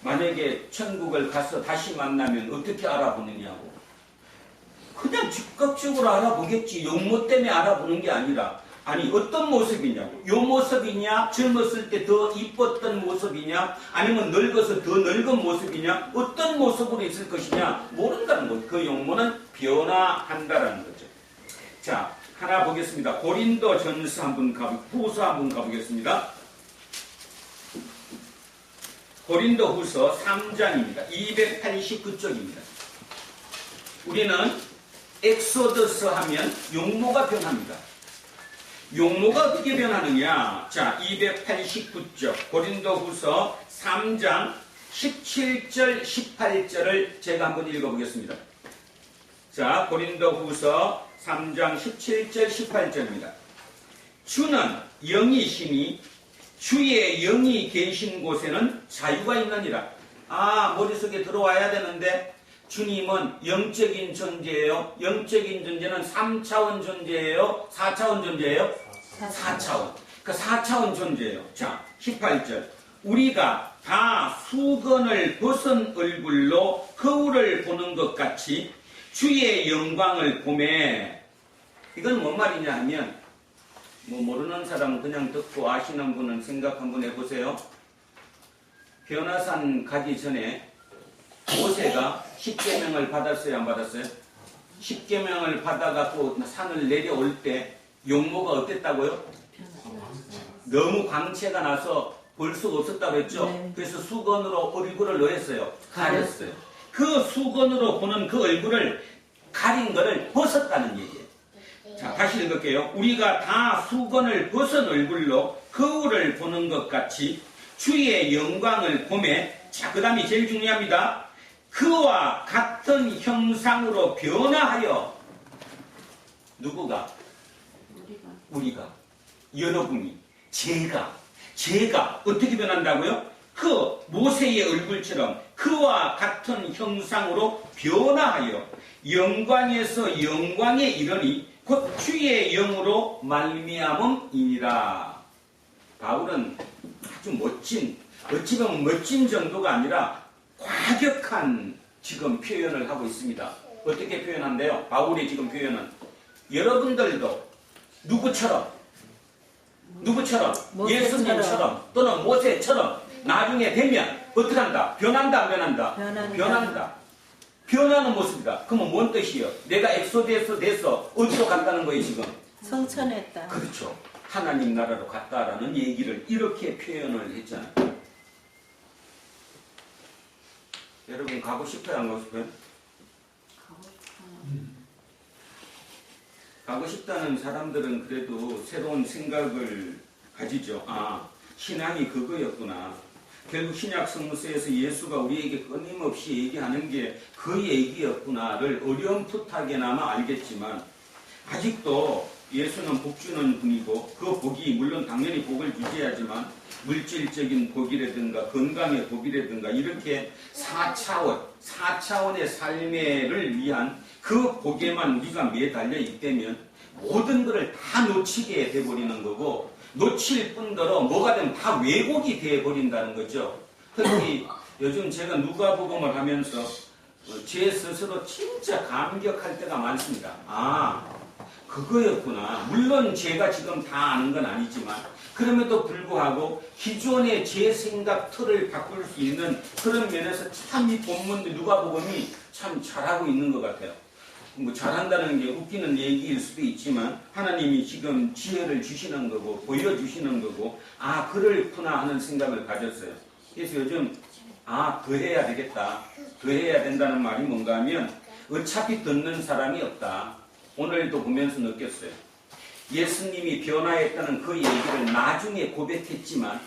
만약에 천국을 가서 다시 만나면 어떻게 알아보느냐고. 그냥 즉각적으로 알아보겠지. 용모 때문에 알아보는 게 아니라, 아니 어떤 모습이냐고. 요 모습이냐, 젊었을 때 더 이뻤던 모습이냐, 아니면 늙어서 더 늙은 모습이냐, 어떤 모습으로 있을 것이냐 모른다는 거죠. 그 용모는 변화한다라는 거죠. 자, 하나 보겠습니다. 고린도 전서 후서 한번 가보겠습니다. 고린도 후서 3장입니다. 289쪽입니다. 우리는 엑소더스 하면 용모가 변합니다. 용모가 어떻게 변하느냐? 자, 289쪽 고린도 후서 3장 17절 18절을 제가 한번 읽어보겠습니다. 자, 고린도 후서 3장 17절 18절입니다. 주는 영이시니 주의 영이 계신 곳에는 자유가 있느니라. 머릿속에 들어와야 되는데, 주님은 영적인 존재예요. 영적인 존재는 3차원 존재예요. 4차원 존재예요. 4차원. 그 4차원 존재예요. 자, 18절. 우리가 다 수건을 벗은 얼굴로 거울을 보는 것 같이 주의 영광을 보매. 이건 뭔 말이냐 하면, 모르는 사람은 그냥 듣고 아시는 분은 생각 한번 해보세요. 변화산 가기 전에 모세가 10계명을 받았어요, 안 받았어요? 10계명을 받아갖고 산을 내려올 때 용모가 어땠다고요? 너무 광채가 나서 볼 수가 없었다고 했죠? 네. 그래서 수건으로 얼굴을 넣었어요. 가렸어요. 그 수건으로 보는 그 얼굴을 가린 거를 벗었다는 얘기예요. 자, 다시 읽을게요. 우리가 다 수건을 벗은 얼굴로 거울을 보는 것 같이 주의 영광을 보매. 자, 그 다음이 제일 중요합니다. 그와 같은 형상으로 변화하여. 누구가? 우리가. 여러분이. 제가 어떻게 변한다고요? 그 모세의 얼굴처럼 그와 같은 형상으로 변화하여 영광에서 영광에 이르니 곧 주의 영으로 말미암음이니라. 바울은 아주 멋진, 어찌 보면 멋진 정도가 아니라 과격한 지금 표현을 하고 있습니다. 어떻게 표현한대요? 바울의 지금 표현은 여러분들도 누구처럼 모세처럼. 예수님처럼 또는 모세처럼 나중에 되면 어떻게 한다? 변한다, 안 변한다? 변한다. 변하는 모습이다. 그러면 뭔 뜻이에요? 내가 엑소드에서 돼서 어디로 갔다는 거예요, 지금? 성천했다. 그렇죠. 하나님 나라로 갔다라는 얘기를 이렇게 표현을 했잖아요. 여러분 가고 싶어요, 안 가고 싶어요? 가고 싶다는 사람들은 그래도 새로운 생각을 가지죠. 아, 신앙이 그거였구나. 결국 신약 성서에서 예수가 우리에게 끊임없이 얘기하는 게 그 얘기였구나를 어렴풋하게나마 알겠지만, 아직도 예수는 복 주는 분이고, 그 복이 물론 당연히 복을 주셔야지만 물질적인 복이라든가 건강의 복이라든가 이렇게 4차원의 삶을 위한 그 복에만 우리가 매달려 있다면 모든 것을 다 놓치게 돼버리는 거고, 놓칠 뿐더러 뭐가 되면 다 왜곡이 돼버린다는 거죠. 특히 요즘 제가 누가복음을 하면서 제 스스로 진짜 감격할 때가 많습니다. 아, 그거였구나. 물론 제가 지금 다 아는 건 아니지만 그럼에도 불구하고 기존의 제 생각 틀을 바꿀 수 있는 그런 면에서 참 이 본문 누가복음이 참 잘하고 있는 것 같아요. 뭐 잘한다는 게 웃기는 얘기일 수도 있지만 하나님이 지금 지혜를 주시는 거고 보여주시는 거고, 아 그렇구나 하는 생각을 가졌어요. 그래서 요즘 아 더 해야 되겠다, 더 해야 된다는 말이 뭔가 하면 어차피 듣는 사람이 없다. 오늘도 보면서 느꼈어요. 예수님이 변화했다는 그 얘기를 나중에 고백했지만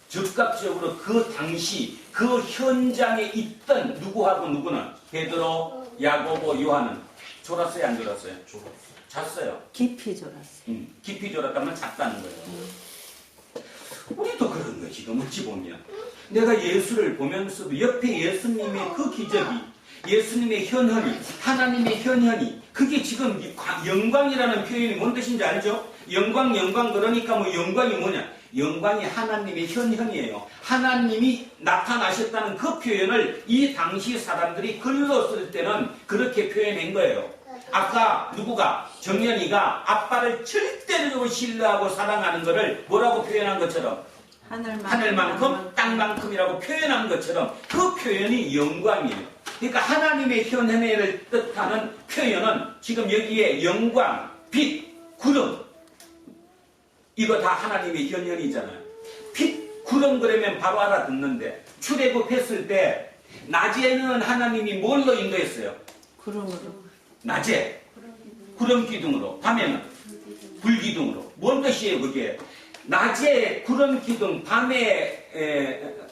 즉각적으로 그 당시 그 현장에 있던 누구하고 누구는 베드로, 야고보, 요한은 졸았어요, 안 졸았어요? 잤어요. 깊이 졸았어요. 깊이 졸았다면 잤다는 거예요. 우리도 그런 거예요. 지금 어찌 보면 내가 예수를 보면서도 옆에 예수님의 그 기적이, 예수님의 현현이, 하나님의 현현이, 그게 지금 영광이라는 표현이 뭔 뜻인지 알죠? 영광 그러니까 뭐 영광이 뭐냐? 영광이 하나님의 현현이에요. 하나님이 나타나셨다는 그 표현을 이 당시 사람들이 글로 쓸 때는 그렇게 표현한 거예요. 아까 누구가, 정연이가 아빠를 절대로 신뢰하고 사랑하는 것을 뭐라고 표현한 것처럼, 하늘만큼 땅만큼이라고 표현한 것처럼 그 표현이 영광이에요. 그러니까 하나님의 현현을 뜻하는 표현은 지금 여기에 영광, 빛, 구름, 이거 다 하나님의 현현이잖아요. 빛, 구름 그러면 바로 알아듣는데, 출애굽했을 때 낮에는 하나님이 뭘로 인도했어요? 구름으로. 낮에 구름 기둥으로, 밤에는 불 기둥으로. 뭔 뜻이에요 그게? 낮에 구름 기둥, 밤에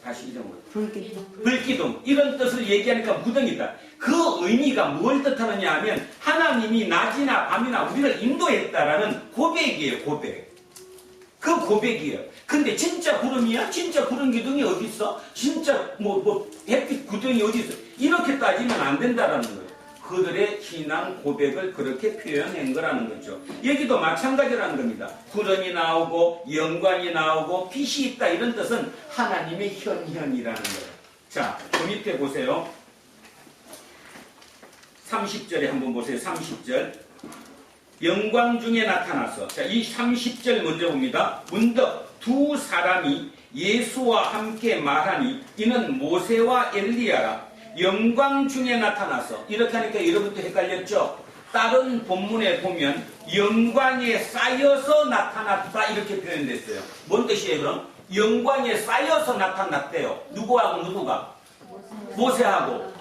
다시 잊어먹어요. 불기둥, 이런 뜻을 얘기하니까 무등이다. 그 의미가 뭘 뜻하느냐 하면 하나님이 낮이나 밤이나 우리를 인도했다라는 고백이에요. 고백. 그 고백이에요. 근데 진짜 구름이야? 진짜 구름 기둥이 어디 있어? 진짜 햇빛 구덩이 어디 있어? 이렇게 따지면 안 된다라는 거예요. 그들의 신앙 고백을 그렇게 표현한 거라는 거죠. 여기도 마찬가지라는 겁니다. 구름이 나오고 영광이 나오고 빛이 있다, 이런 뜻은 하나님의 현현이라는 거예요. 자, 그 밑에 보세요. 30절에 한번 보세요. 30절. 영광 중에 나타나서, 자, 이 30절 먼저 봅니다. 문득 두 사람이 예수와 함께 말하니 이는 모세와 엘리야라. 영광 중에 나타나서, 이렇게 하니까 여러분도 헷갈렸죠? 다른 본문에 보면 영광에 쌓여서 나타났다 이렇게 표현됐어요. 뭔 뜻이에요 그럼? 영광에 쌓여서 나타났대요. 누구하고 누구가? 모세하고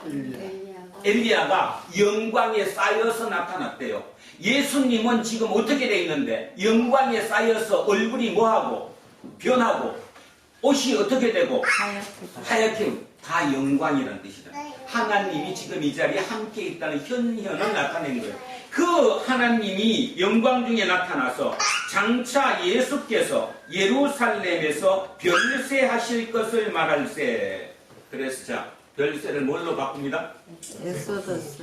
엘리야가 영광에 쌓여서 나타났대요. 예수님은 지금 어떻게 돼 있는데 영광에 쌓여서 얼굴이 뭐하고 변하고 옷이 어떻게 되고 하얗게, 다 영광이라는 뜻이다. 하나님이 지금 이 자리에 함께 있다는 현현을 나타낸 거예요. 그 하나님이 영광 중에 나타나서 장차 예수께서 예루살렘에서 별세 하실 것을 말할세. 그래서 자, 별세를 뭘로 바꿉니다?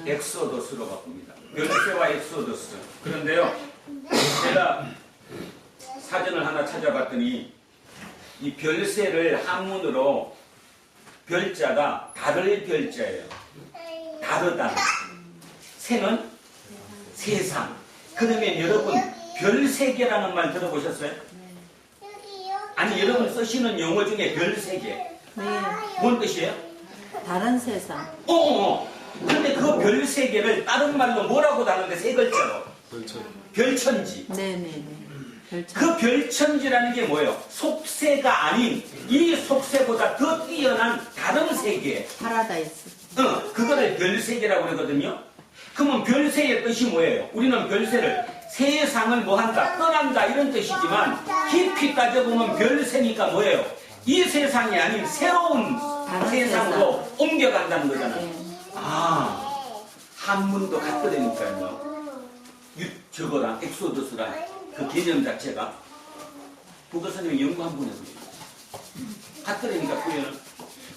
엑소더스로 바꿉니다. 별세와 엑소더스. 그런데요, 제가 사전을 하나 찾아봤더니 이 별세를 한문으로 별자가 다를 별자예요. 다르다. 새는 세상. 그러면 여러분 별 세 개라는 말 들어보셨어요? 아니, 여러분 쓰시는 용어 중에 별 세 개. 네. 뭔 뜻이에요? 다른 세상. 근데 그 별 세 개를 다른 말로 뭐라고 다는데 세 글자로? 별천지. 네네네. 그 별천지라는 게 뭐예요? 속세가 아닌 이 속세보다 더 뛰어난 다른 세계. 파라다이스. 그거를 별세계라고 그러거든요. 그러면 별세의 뜻이 뭐예요? 우리는 별세를 세상을 뭐 한다, 떠난다 이런 뜻이지만 깊이 따져보면 별세니까 뭐예요? 이 세상이 아닌 새로운 세상으로 옮겨간다는 거잖아요. 네. 아, 한문도 같거든요. 저거랑 엑소더스랑 그 개념 자체가 국어선생님이 연구 한번 해보세요. 같더라니까 표현은.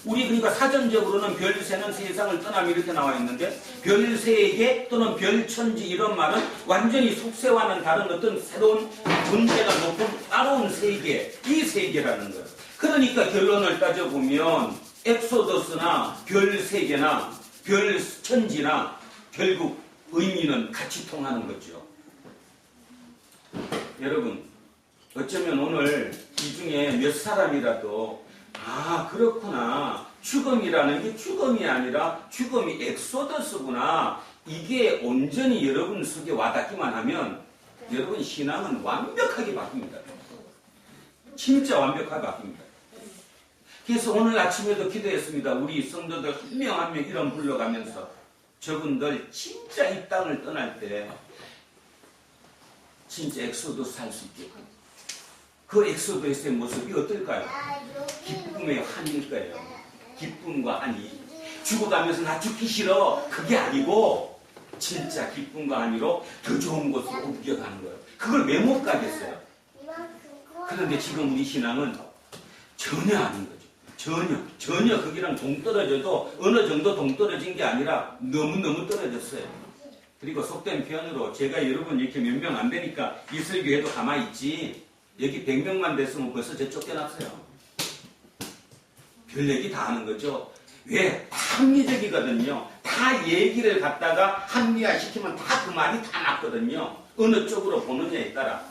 우리 그러니까 사전적으로는 별세는 세상을 떠남 이렇게 나와 있는데 별세계 또는 별천지 이런 말은 완전히 속세와는 다른 어떤 새로운 존재가 높은 따로운 세계, 이 세계라는 거예요. 그러니까 결론을 따져보면 엑소더스나 별세계나 별천지나 결국 의미는 같이 통하는 거죠. 여러분, 어쩌면 오늘 이 중에 몇 사람이라도 아, 그렇구나. 죽음이라는 게 죽음이 아니라 죽음이 엑소더스구나. 이게 온전히 여러분 속에 와닿기만 하면 여러분 신앙은 완벽하게 바뀝니다. 진짜 완벽하게 바뀝니다. 그래서 오늘 아침에도 기도했습니다. 우리 성도들 한 명 한 명 이름 불러가면서 저분들 진짜 이 땅을 떠날 때 진짜 엑소더스 할 수 있게끔 그 엑소더스의 모습이 어떨까요? 기쁨의 한일 거예요. 기쁨과 한이. 죽어가면서 나 죽기 싫어. 그게 아니고 진짜 기쁨과 한이로 더 좋은 곳으로 옮겨가는 거예요. 그걸 왜 못 가겠어요? 그런데 지금 우리 신앙은 전혀 아닌 거죠. 전혀 거기랑 동떨어져도 어느 정도 동떨어진 게 아니라 너무너무 떨어졌어요. 그리고 속된 표현으로 제가 여러분 이렇게 몇 명 안 되니까 이슬교회도 가만히 있지 여기 100명만 됐으면 벌써 저 쫓겨났어요. 별 얘기 다 하는 거죠. 왜? 다 합리적이거든요. 다 얘기를 갖다가 합리화시키면 다 그 말이 다 맞거든요. 어느 쪽으로 보느냐에 따라.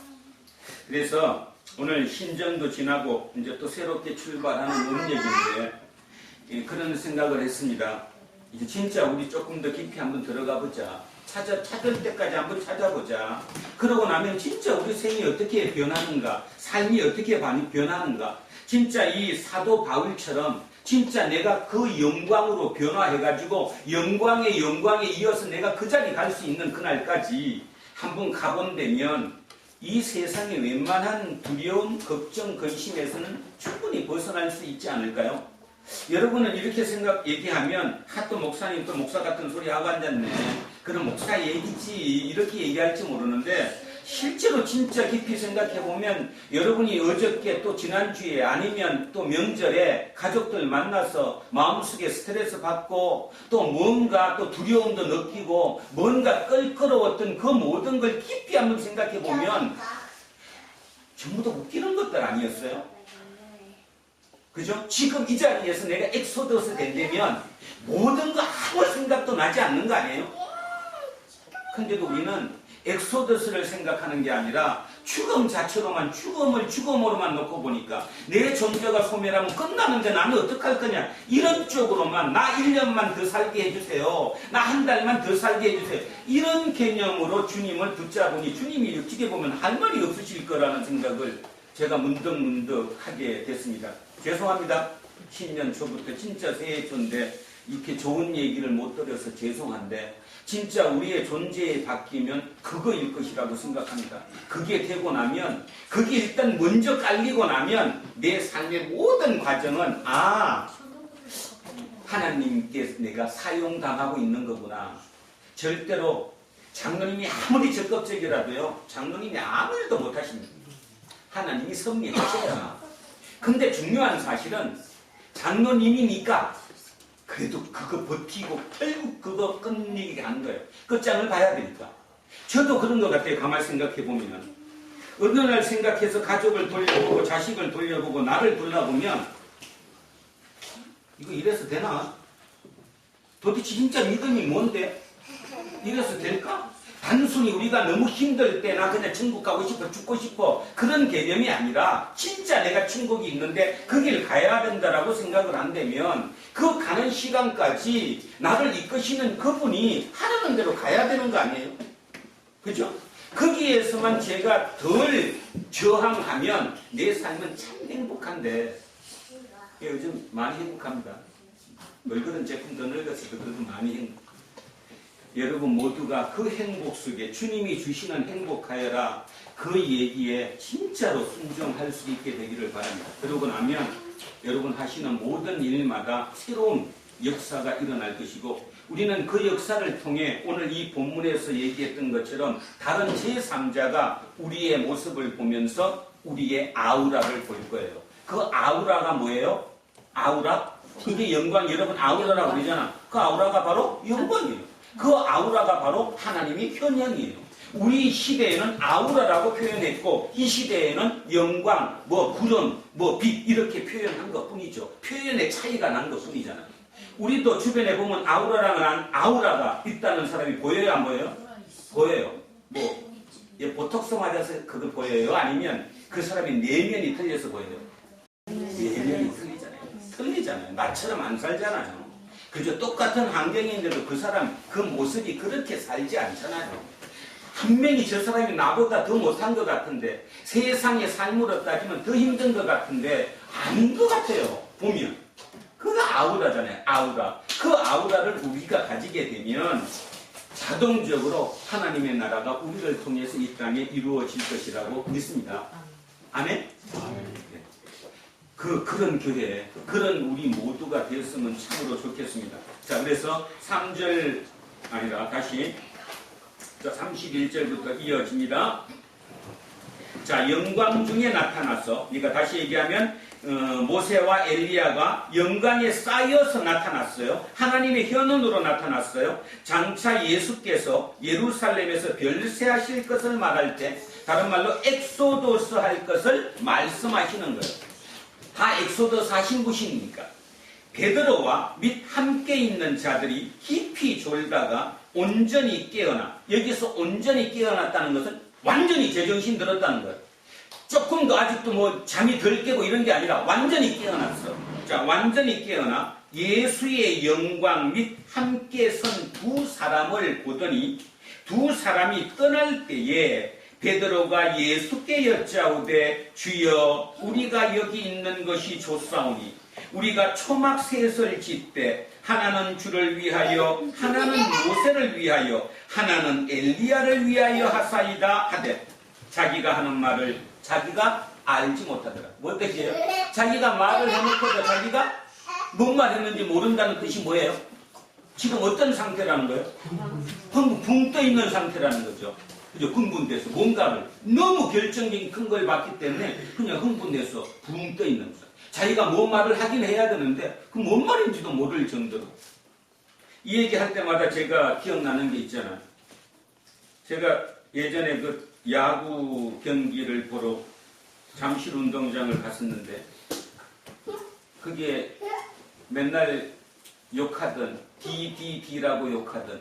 그래서 오늘 신정도 지나고 이제 또 새롭게 출발하는 음력인데 그런 생각을 했습니다. 이제 진짜 우리 조금 더 깊이 한번 들어가 보자. 찾을 때까지 한번 찾아보자. 그러고 나면 진짜 우리 생이 어떻게 변하는가, 삶이 어떻게 변하는가. 진짜 이 사도 바울처럼 진짜 내가 그 영광으로 변화해가지고 영광에 이어서 내가 그 자리 갈 수 있는 그날까지 한번 가본다면 이 세상의 웬만한 두려움, 걱정, 근심에서는 충분히 벗어날 수 있지 않을까요? 여러분은 이렇게 얘기하면 또 목사님 또 목사 같은 소리 하고 앉았네. 그럼 목사 얘기지 이렇게 얘기할지 모르는데 실제로 진짜 깊이 생각해보면 여러분이 어저께 또 지난주에 아니면 또 명절에 가족들 만나서 마음속에 스트레스 받고 또 뭔가 또 두려움도 느끼고 뭔가 껄끄러웠던 그 모든 걸 깊이 한번 생각해보면 전부 다 웃기는 것들 아니었어요? 그죠? 지금 이 자리에서 내가 엑소더스 된다면 모든 거 아무 생각도 나지 않는 거 아니에요? 근데도 우리는 엑소더스를 생각하는 게 아니라 죽음 자체로만 죽음을 죽음으로만 놓고 보니까 내 존재가 소멸하면 끝나는데 나는 어떡할 거냐 이런 쪽으로만 나 1년만 더 살게 해주세요. 나 한 달만 더 살게 해주세요. 이런 개념으로 주님을 붙잡으니 주님이 어떻게 보면 할 말이 없으실 거라는 생각을 제가 문득문득 하게 됐습니다. 죄송합니다. 신년 초부터 진짜 새해 초인데 이렇게 좋은 얘기를 못 들어서 죄송한데 진짜 우리의 존재에 바뀌면 그거일 것이라고 생각합니다. 그게 되고 나면 그게 일단 먼저 깔리고 나면 내 삶의 모든 과정은 하나님께 내가 사용당하고 있는 거구나. 절대로 장로님이 아무리 적극적이라도요. 장로님이 아무 일도 못하십니다. 하나님이 섭리하셔야. 근데 중요한 사실은 장로님이니까 그래도 그거 버티고 결국 그거 끝내게 한 거예요. 끝장을 봐야 되니까. 저도 그런 것 같아요. 가만히 생각해보면. 어느 날 생각해서 가족을 돌려보고 자식을 돌려보고 나를 돌아보면 이거 이래서 되나? 도대체 진짜 믿음이 뭔데? 이래서 될까? 단순히 우리가 너무 힘들 때 나 그냥 천국 가고 싶어 죽고 싶어 그런 개념이 아니라 진짜 내가 천국이 있는데 그 길 가야 된다라고 생각을 한다면 그 가는 시간까지 나를 이끄시는 그분이 하라는 대로 가야 되는 거 아니에요? 그죠? 거기에서만 제가 덜 저항하면 내 삶은 참 행복한데 요즘 많이 행복합니다. 얼굴은 조금 더 늙었어도 그래도 많이 행복. 여러분 모두가 그 행복 속에 주님이 주시는 행복하여라 그 얘기에 진짜로 순종할 수 있게 되기를 바랍니다. 그러고 나면 여러분 하시는 모든 일마다 새로운 역사가 일어날 것이고 우리는 그 역사를 통해 오늘 이 본문에서 얘기했던 것처럼 다른 제3자가 우리의 모습을 보면서 우리의 아우라를 볼 거예요. 그 아우라가 뭐예요? 아우라? 그게 영광. 여러분 아우라라고 그러잖아. 그 아우라가 바로 영광이에요. 그 아우라가 바로 하나님의 현현이에요. 우리 시대에는 아우라라고 표현했고 이 시대에는 영광, 구름, 빛 이렇게 표현한 것뿐이죠. 표현의 차이가 난 것뿐이잖아요. 우리도 주변에 보면 아우라가 있다는 사람이 보여요, 안 보여요? 보여요. 보톡스 맞아서 그거 보여요? 아니면 그 사람이 내면이 틀려서 보여요? 내면이 틀리잖아요. 나처럼 안 살잖아요. 그저 똑같은 환경인데도 그 사람 그 모습이 그렇게 살지 않잖아요. 분명히 저 사람이 나보다 더 못한 것 같은데 세상의 삶으로 따지면 더 힘든 것 같은데 아닌 것 같아요. 보면 그거 아우라잖아요. 아우라. 그 아우라를 우리가 가지게 되면 자동적으로 하나님의 나라가 우리를 통해서 이 땅에 이루어질 것이라고 믿습니다. 아멘? 네. 그런 교회, 그런 우리 모두가 되었으면 참으로 좋겠습니다. 자, 그래서 3절 아니라 다시 31절부터 이어집니다. 자, 영광 중에 나타나서, 그러니까 다시 얘기하면 모세와 엘리야가 영광에 쌓여서 나타났어요. 하나님의 현원으로 나타났어요. 장차 예수께서 예루살렘에서 별세하실 것을 말할 때 다른 말로 엑소도스 할 것을 말씀하시는 거예요. 다 엑소더스 하신 분이니까 베드로와 및 함께 있는 자들이 깊이 졸다가 온전히 깨어나, 여기서 온전히 깨어났다는 것은 완전히 제정신 들었다는 거예요. 조금 더 아직도 잠이 덜 깨고 이런 게 아니라 완전히 깨어났어. 자, 완전히 깨어나 예수의 영광 및 함께 선 두 사람을 보더니 두 사람이 떠날 때에 베드로가 예수께 여짜오되 주여 우리가 여기 있는 것이 좋사오니 우리가 초막셋을 짓되 하나는 주를 위하여 하나는 모세를 위하여 하나는 엘리야를 위하여 하사이다 하되 자기가 하는 말을 자기가 알지 못하더라. 뭐 뜻이에요? 자기가 말을 해놓고도 자기가 뭔 말 했는지 모른다는 뜻이 뭐예요? 지금 어떤 상태라는 거예요? 붕 떠 있는 상태라는 거죠. 그죠? 흥분돼서 뭔가를 너무 결정적인 큰 걸 봤기 때문에 그냥 흥분돼서 붕 떠 있는 거죠. 자기가 뭔 말을 하긴 해야 되는데 그 뭔 말인지도 모를 정도로. 이 얘기 할 때마다 제가 기억나는 게 있잖아요. 제가 예전에 그 야구 경기를 보러 잠실 운동장을 갔었는데 그게 맨날 욕하던 DDD라고 욕하던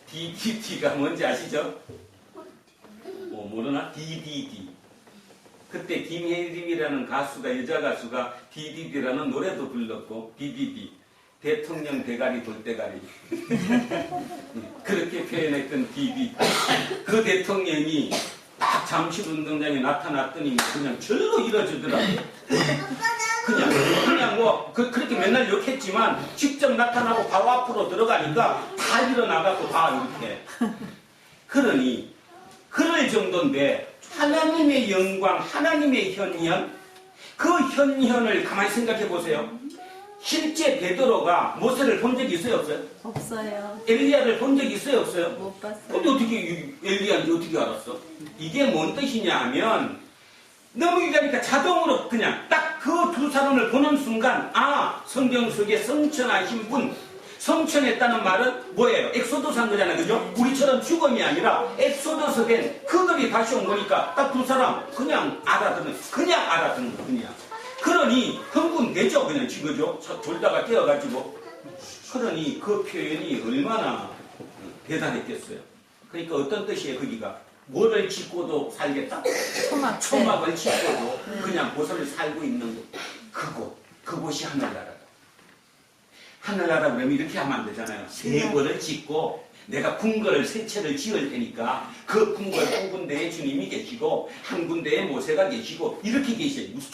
DDD가 뭔지 아시죠? 모르나? DDD. 그때 김혜림이라는 가수가, 여자 가수가 DDD라는 노래도 불렀고 DDD. 대통령 대가리 돌대가리. 그렇게 표현했던 DDD. 그 대통령이 딱 잠실 운동장에 나타났더니 그냥 절로 일어주더라고요. 그냥 그렇게 맨날 욕했지만 직접 나타나고 바로 앞으로 들어가니까 다 일어나가고 다 이렇게. 그러니 그럴 정도인데 하나님의 영광, 하나님의 현현, 그 현현을 가만히 생각해 보세요. 실제 베드로가 모세를 본 적이 있어요, 없어요? 없어요. 엘리야를 본 적이 있어요, 없어요? 못 봤어요. 근데 어떻게 엘리야인지 어떻게 알았어? 이게 뭔 뜻이냐 하면 너무 얘기하니까 자동으로 그냥 딱 그 두 사람을 보는 순간 성경 속에 성천하신 분, 성천했다는 말은 뭐예요? 엑소도스 한 거잖아요, 그죠? 우리처럼 죽음이 아니라 엑소도스 된 그들이 다시 온 거니까 딱 두 사람 그냥 알아듣는 거 그냥. 그러니 흥분되죠, 그냥 지그죠? 졸다가 깨어가지고. 그러니 그 표현이 얼마나 대단했겠어요. 그러니까 어떤 뜻이에요, 거기가? 뭐를 짓고도 살겠다? 초막을 짓고도 그냥 보살을 살고 있는 곳. 그곳이 하늘나라다. 하늘나라 그러면 이렇게 하면 안 되잖아요. 대궐을 짓고 내가 궁궐을 세 채를 지을 테니까 그 궁궐 두 군데에 주님이 계시고 한 군데에 모세가 계시고 이렇게 계셔요. 무슨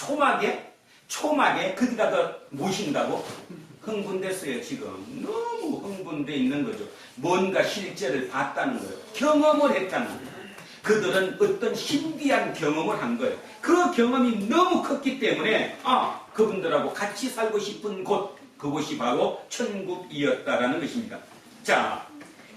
초막에 거기다가 모신다고? 흥분됐어요. 지금 너무 흥분돼 있는 거죠. 뭔가 실제를 봤다는 거예요. 경험을 했다는 거예요. 그들은 어떤 신비한 경험을 한 거예요. 그 경험이 너무 컸기 때문에 그분들하고 같이 살고 싶은 곳, 그곳이 바로 천국이었다라는 것입니다. 자,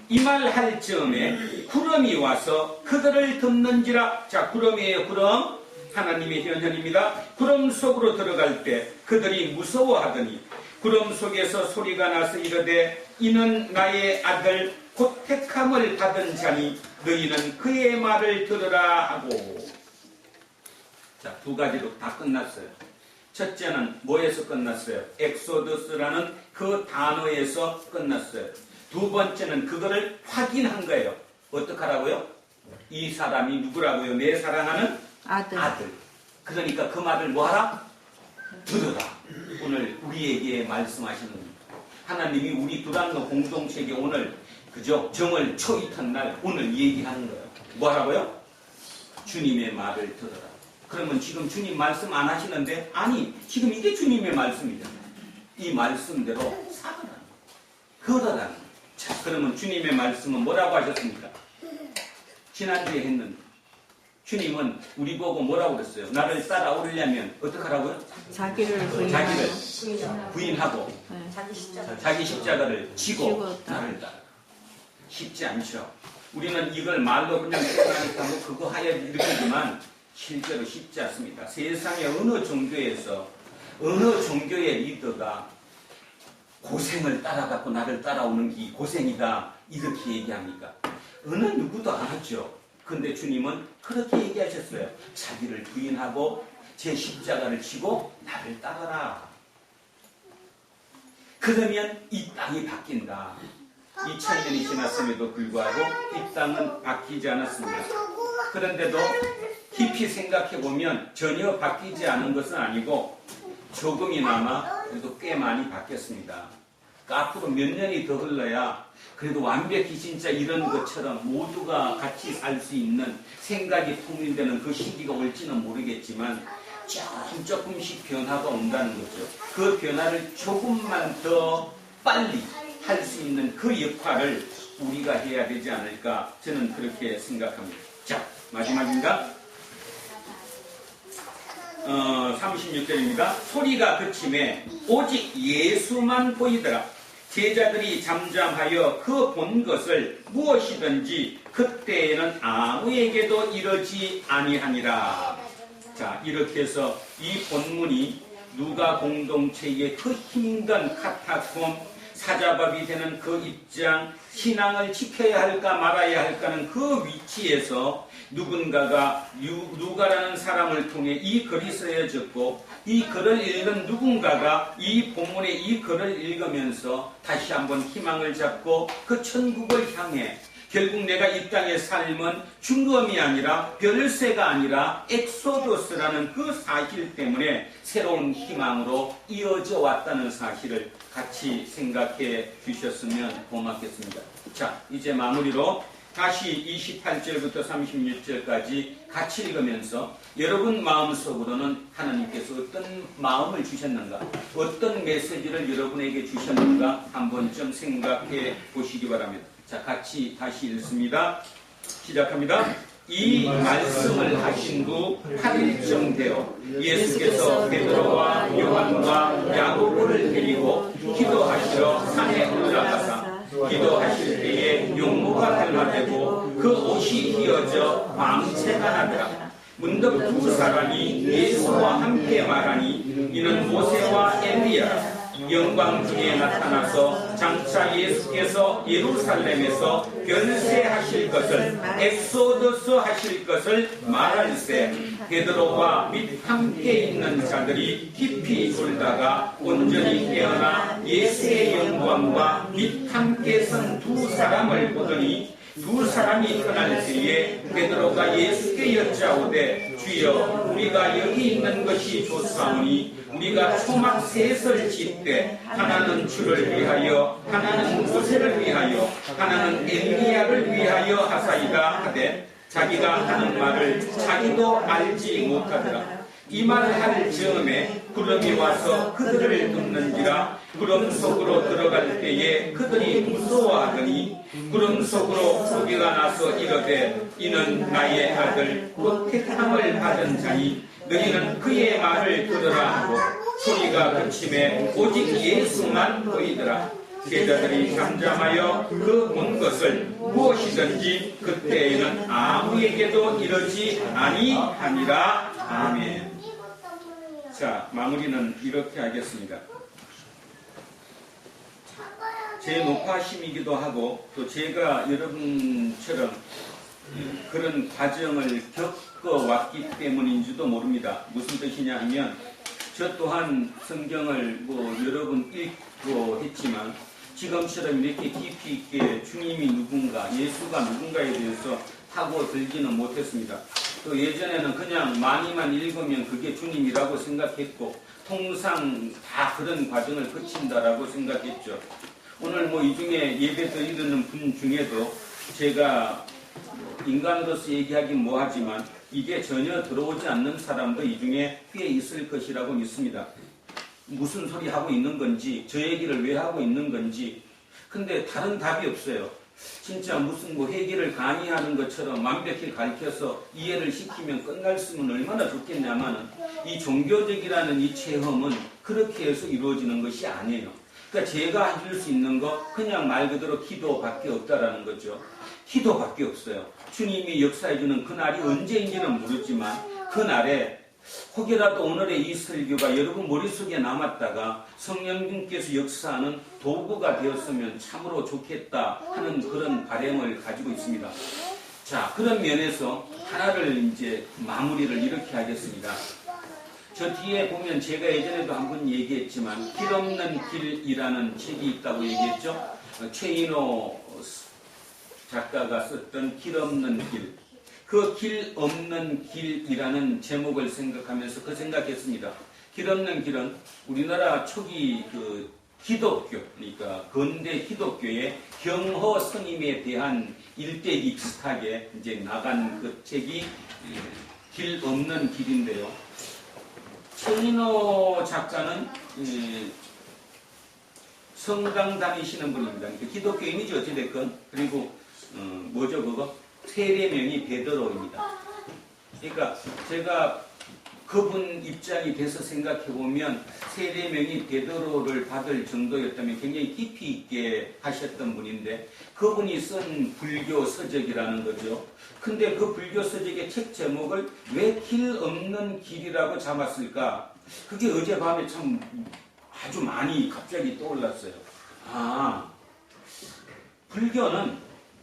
이 말 할 즈음에 구름이 와서 그들을 덮는지라. 자, 구름이에요. 구름. 하나님의 현현입니다. 구름 속으로 들어갈 때 그들이 무서워하더니 구름 속에서 소리가 나서 이르되 이는 나의 아들 곧 택함을 받은 자니 너희는 그의 말을 들으라 하고. 자, 두 가지로 다 끝났어요. 첫째는 뭐에서 끝났어요? 엑소더스라는 그 단어에서 끝났어요. 두 번째는 그거를 확인한 거예요. 어떡하라고요? 이 사람이 누구라고요? 내 사랑하는 아들. 그러니까 그 말을 뭐하라? 들으라. 오늘 우리에게 말씀하시는 겁니다. 하나님이 우리 두란노 공동체에게 오늘 그죠? 정월 초 이튿날 오늘 얘기하는 거예요. 뭐라고요? 주님의 말을 들으라. 그러면 지금 주님 말씀 안 하시는데? 아니, 지금 이게 주님의 말씀이잖아요. 이 말씀대로 살아라는 거예요. 걸어라는 거예요. 자, 그러면 주님의 말씀은 뭐라고 하셨습니까? 지난주에 했는데 주님은 우리 보고 뭐라고 그랬어요? 나를 따라오려면 어떡하라고요? 자기를 부인하고 네. 자기 십자가를 지고 나를 따라. 쉽지 않죠. 우리는 이걸 말로 그냥 표현하니까 뭐 그거 하야 이렇게지만 실제로 쉽지 않습니다. 세상의 어느 종교에서 어느 종교의 리더가 고생을 따라갖고 나를 따라오는 게 고생이다 이렇게 얘기합니까? 어느 누구도 안 하죠. 근데 주님은 그렇게 얘기하셨어요. 자기를 부인하고 제 십자가를 지고 나를 따라라. 그러면 이 땅이 바뀐다. 2000년이 지났음에도 불구하고 이 땅은 바뀌지 않았습니다. 그런데도 깊이 생각해보면 전혀 바뀌지 않은 것은 아니고 조금이나마 그래도 꽤 많이 바뀌었습니다. 그러니까 앞으로 몇 년이 더 흘러야 그래도 완벽히 진짜 이런 것처럼 모두가 같이 살 수 있는 생각이 통일되는 그 시기가 올지는 모르겠지만 조금씩 변화가 온다는 거죠. 그 변화를 조금만 더 빨리 할 수 있는 그 역할을 우리가 해야 되지 않을까 저는 그렇게 생각합니다. 자, 마지막입니다. 36절입니다. 소리가 그침에 오직 예수만 보이더라. 제자들이 잠잠하여 그 본 것을 무엇이든지 그때에는 아무에게도 이르지 아니하니라. 자, 이렇게 해서 이 본문이 누가 공동체의 그 힘든 카타콤 사자밥이 되는 그 입장, 신앙을 지켜야 할까 말아야 할까는 그 위치에서 누군가가 누가라는 사람을 통해 이 글이 쓰여졌고 이 글을 읽은 누군가가 이 본문의 이 글을 읽으면서 다시 한번 희망을 잡고 그 천국을 향해 결국 내가 이 땅의 삶은 중금이 아니라 별세가 아니라 엑소더스라는 그 사실 때문에 새로운 희망으로 이어져 왔다는 사실을 같이 생각해 주셨으면 고맙겠습니다. 자, 이제 마무리로 다시 28절부터 36절까지 같이 읽으면서 여러분 마음속으로는 하나님께서 어떤 마음을 주셨는가, 어떤 메시지를 여러분에게 주셨는가 한번 좀 생각해 보시기 바랍니다. 자, 같이 다시 읽습니다. 시작합니다. 이 말씀을 하신 후 8일쯤 되어 예수께서 베드로와 요한과 야고보를 데리고 기도하시러 산에 올라가사 기도하실 때에 용모가 갈라되고 그 옷이 휘어져 광채가 나더라. 문득 두 사람이 예수와 함께 말하니 이는 모세와 엘리야라. 영광 중에 나타나서 장차 예수께서 예루살렘에서 별세하실 것을 엑소더스 하실 것을 말할세. 베드로와 및 함께 있는 자들이 깊이 졸다가 온전히 깨어나 예수의 영광과 및 함께 선 두 사람을 보더니 두 사람이 떠날 때에 베드로가 예수께 여짜오되 주여 우리가 여기 있는 것이 좋사오니 우리가 초막 셋을 짓되 하나는 주를 위하여 하나는 모세를 위하여 하나는 엘리야를 위하여 하사이다 하되 자기가 하는 말을 자기도 알지 못하더라. 이 말을 할 즈음에 구름이 와서 그들을 덮는지라. 구름 속으로 들어갈 때에 그들이 무서워하더니 구름 속으로 소리가 나서 이르되 이는 나의 아들 곧 택함을 받은 자니 너희는 그의 말을 들으라 하고 소리가 그침에 오직 예수만 보이더라. 제자들이 잠잠하여 그 본 것을 무엇이든지 그때에는 아무에게도 이르지 아니하니라. 아멘. 자, 마무리는 이렇게 하겠습니다. 제 높아심이기도 하고 또 제가 여러분처럼 그런 과정을 겪어왔기 때문인지도 모릅니다. 무슨 뜻이냐 하면 저 또한 성경을 여러 번 읽고 했지만 지금처럼 이렇게 깊이 있게 주님이 누군가, 예수가 누군가에 대해서 파고들지는 못했습니다. 또 예전에는 그냥 많이만 읽으면 그게 주님이라고 생각했고 통상 다 그런 과정을 거친다라고 생각했죠. 오늘 이 중에 예배 드리는 분 중에도 제가 인간으로서 얘기하긴 뭐하지만 이게 전혀 들어오지 않는 사람도 이 중에 꽤 있을 것이라고 믿습니다. 무슨 소리 하고 있는 건지, 저 얘기를 왜 하고 있는 건지. 근데 다른 답이 없어요. 진짜 무슨 회계를 강의하는 것처럼 완벽히 가르쳐서 이해를 시키면 끝났으면 얼마나 좋겠냐마는 이 종교적이라는 이 체험은 그렇게 해서 이루어지는 것이 아니에요. 그러니까 제가 해줄 수 있는 거 그냥 말 그대로 기도밖에 없다라는 거죠. 기도밖에 없어요. 주님이 역사해주는 그날이 언제인지는 모르지만 그날에 혹여라도 오늘의 이 설교가 여러분 머릿속에 남았다가 성령님께서 역사하는 도구가 되었으면 참으로 좋겠다 하는 그런 바람을 가지고 있습니다. 자, 그런 면에서 하나를 이제 마무리를 이렇게 하겠습니다. 저 뒤에 보면 제가 예전에도 한번 얘기했지만 길 없는 길이라는 책이 있다고 얘기했죠. 최인호 작가가 썼던 길 없는 길. 그 길 없는 길이라는 제목을 생각하면서 그 생각했습니다. 길 없는 길은 우리나라 초기 기독교, 그러니까 근대 기독교의 경허 스님에 대한 일대기 비슷하게 이제 나간 그 책이 길 없는 길인데요. 최인호 작가는 성당 다니시는 분입니다. 그러니까 기독교인이죠, 어찌됐건. 그리고 뭐죠 그거? 세례명이 베드로입니다. 그러니까 제가 그분 입장이 돼서 생각해보면 세례명이 베드로를 받을 정도였다면 굉장히 깊이 있게 하셨던 분인데 그분이 쓴 불교 서적이라는 거죠. 근데 그 불교 서적의 책 제목을 왜 길 없는 길이라고 잡았을까? 그게 어젯밤에 참 아주 많이 갑자기 떠올랐어요. 아, 불교는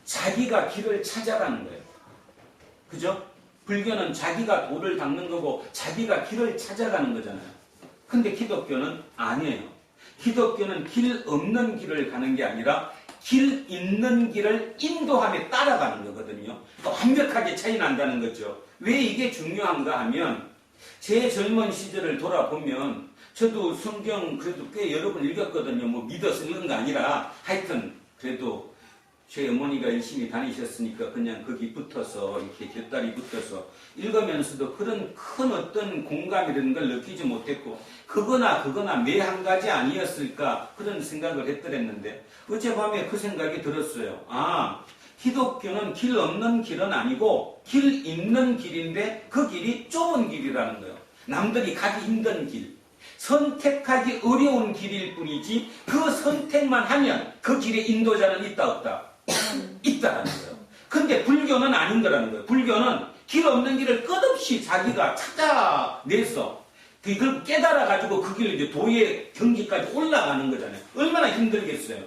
자기가 길을 찾아가는 거예요. 그죠? 불교는 자기가 돌을 닦는 거고 자기가 길을 찾아가는 거잖아요. 근데 기독교는 아니에요. 기독교는 길 없는 길을 가는 게 아니라 길 있는 길을 인도함에 따라가는 거거든요. 그러니까 완벽하게 차이 난다는 거죠. 왜 이게 중요한가 하면 제 젊은 시절을 돌아보면 저도 성경 그래도 꽤 여러 번 읽었거든요. 믿어서 읽는 거 아니라 하여튼 그래도 제 어머니가 열심히 다니셨으니까 그냥 거기 붙어서 이렇게 곁다리 붙어서 읽으면서도 그런 큰 어떤 공감이라는 걸 느끼지 못했고 그거나 매 한 가지 아니었을까 그런 생각을 했더랬는데 어젯밤에 그 생각이 들었어요. 아, 기독교는 길 없는 길은 아니고 길 있는 길인데 그 길이 좁은 길이라는 거예요. 남들이 가기 힘든 길, 선택하기 어려운 길일 뿐이지 그 선택만 하면 그 길에 인도자는 있다 없다? 있다라는 거예요. 근데 불교는 아닌 거라는 거예요. 불교는 길 없는 길을 끝없이 자기가 찾아내서 그걸 깨달아가지고 그 길을 이제 도의 경지까지 올라가는 거잖아요. 얼마나 힘들겠어요.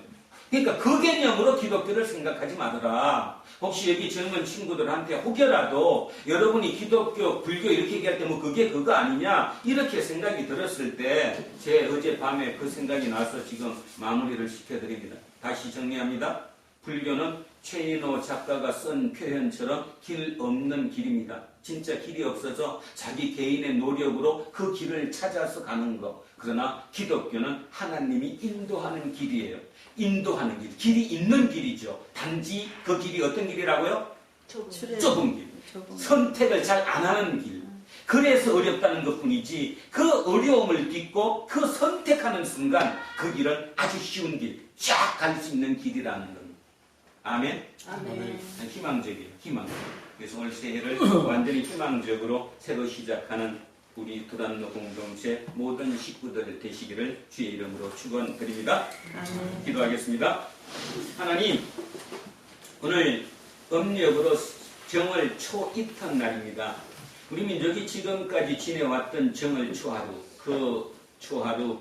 그러니까 그 개념으로 기독교를 생각하지 마더라. 혹시 여기 젊은 친구들한테 혹여라도 여러분이 기독교, 불교 이렇게 얘기할 때 그게 그거 아니냐 이렇게 생각이 들었을 때 제 어젯밤에 그 생각이 나서 지금 마무리를 시켜드립니다. 다시 정리합니다. 불교는 최인호 작가가 쓴 표현처럼 길 없는 길입니다. 진짜 길이 없어서 자기 개인의 노력으로 그 길을 찾아서 가는 것. 그러나 기독교는 하나님이 인도하는 길이에요. 인도하는 길. 길이 있는 길이죠. 단지 그 길이 어떤 길이라고요? 좁은 길. 선택을 잘 안 하는 길. 그래서 어렵다는 것뿐이지 그 어려움을 딛고 그 선택하는 순간 그 길은 아주 쉬운 길, 쫙 갈 수 있는 길이라는 겁니다. 아멘? 아멘. 희망적이에요. 희망. 그래서 오늘 새해를 완전히 희망적으로 새로 시작하는 우리 두란노 공동체 모든 식구들 되시기를 주의 이름으로 축원드립니다. 아멘. 기도하겠습니다. 하나님, 오늘 음력으로 정월 초이튿 날입니다. 우리 민족이 지금까지 지내왔던 정월 초하루, 그 초하루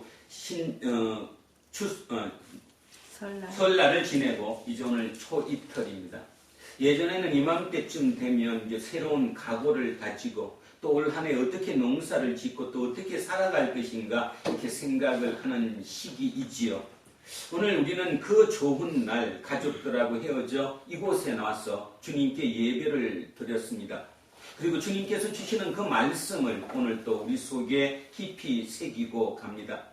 설날을 지내고 이제 오늘 초이틀입니다. 예전에는 이맘때쯤 되면 이제 새로운 각오를 가지고 또 올 한 해 어떻게 농사를 짓고 또 어떻게 살아갈 것인가 이렇게 생각을 하는 시기이지요. 오늘 우리는 그 좋은 날 가족들하고 헤어져 이곳에 나와서 주님께 예배를 드렸습니다. 그리고 주님께서 주시는 그 말씀을 오늘 또 우리 속에 깊이 새기고 갑니다.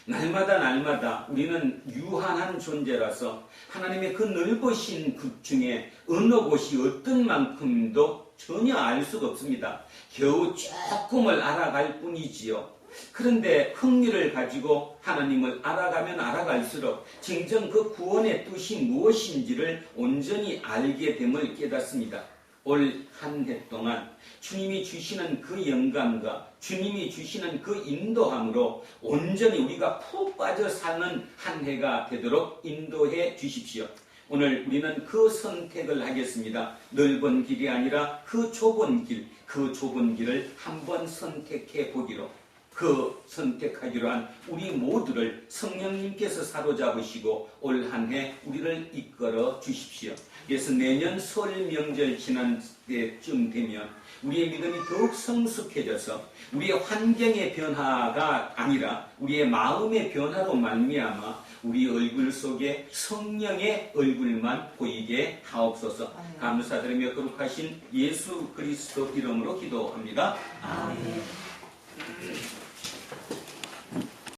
날마다 우리는 유한한 존재라서 하나님의 그 넓으신 국 중에 어느 곳이 어떤 만큼도 전혀 알 수가 없습니다. 겨우 조금을 알아갈 뿐이지요. 그런데 흥미를 가지고 하나님을 알아가면 알아갈수록 진정 그 구원의 뜻이 무엇인지를 온전히 알게 됨을 깨닫습니다. 올 한 해 동안 주님이 주시는 그 영감과 주님이 주시는 그 인도함으로 온전히 우리가 푹 빠져 사는 한 해가 되도록 인도해 주십시오. 오늘 우리는 그 선택을 하겠습니다. 넓은 길이 아니라 그 좁은 길을 한번 선택해 보기로, 그 선택하기로 한 우리 모두를 성령님께서 사로잡으시고 올 한 해 우리를 이끌어 주십시오. 그래서 내년 설 명절 지난 때쯤 되면 우리의 믿음이 더욱 성숙해져서 우리의 환경의 변화가 아니라 우리의 마음의 변화로 말미암아 우리 얼굴 속에 성령의 얼굴만 보이게 하옵소서. 감사드리며 거룩하신 예수 그리스도 이름으로 기도합니다. 아멘.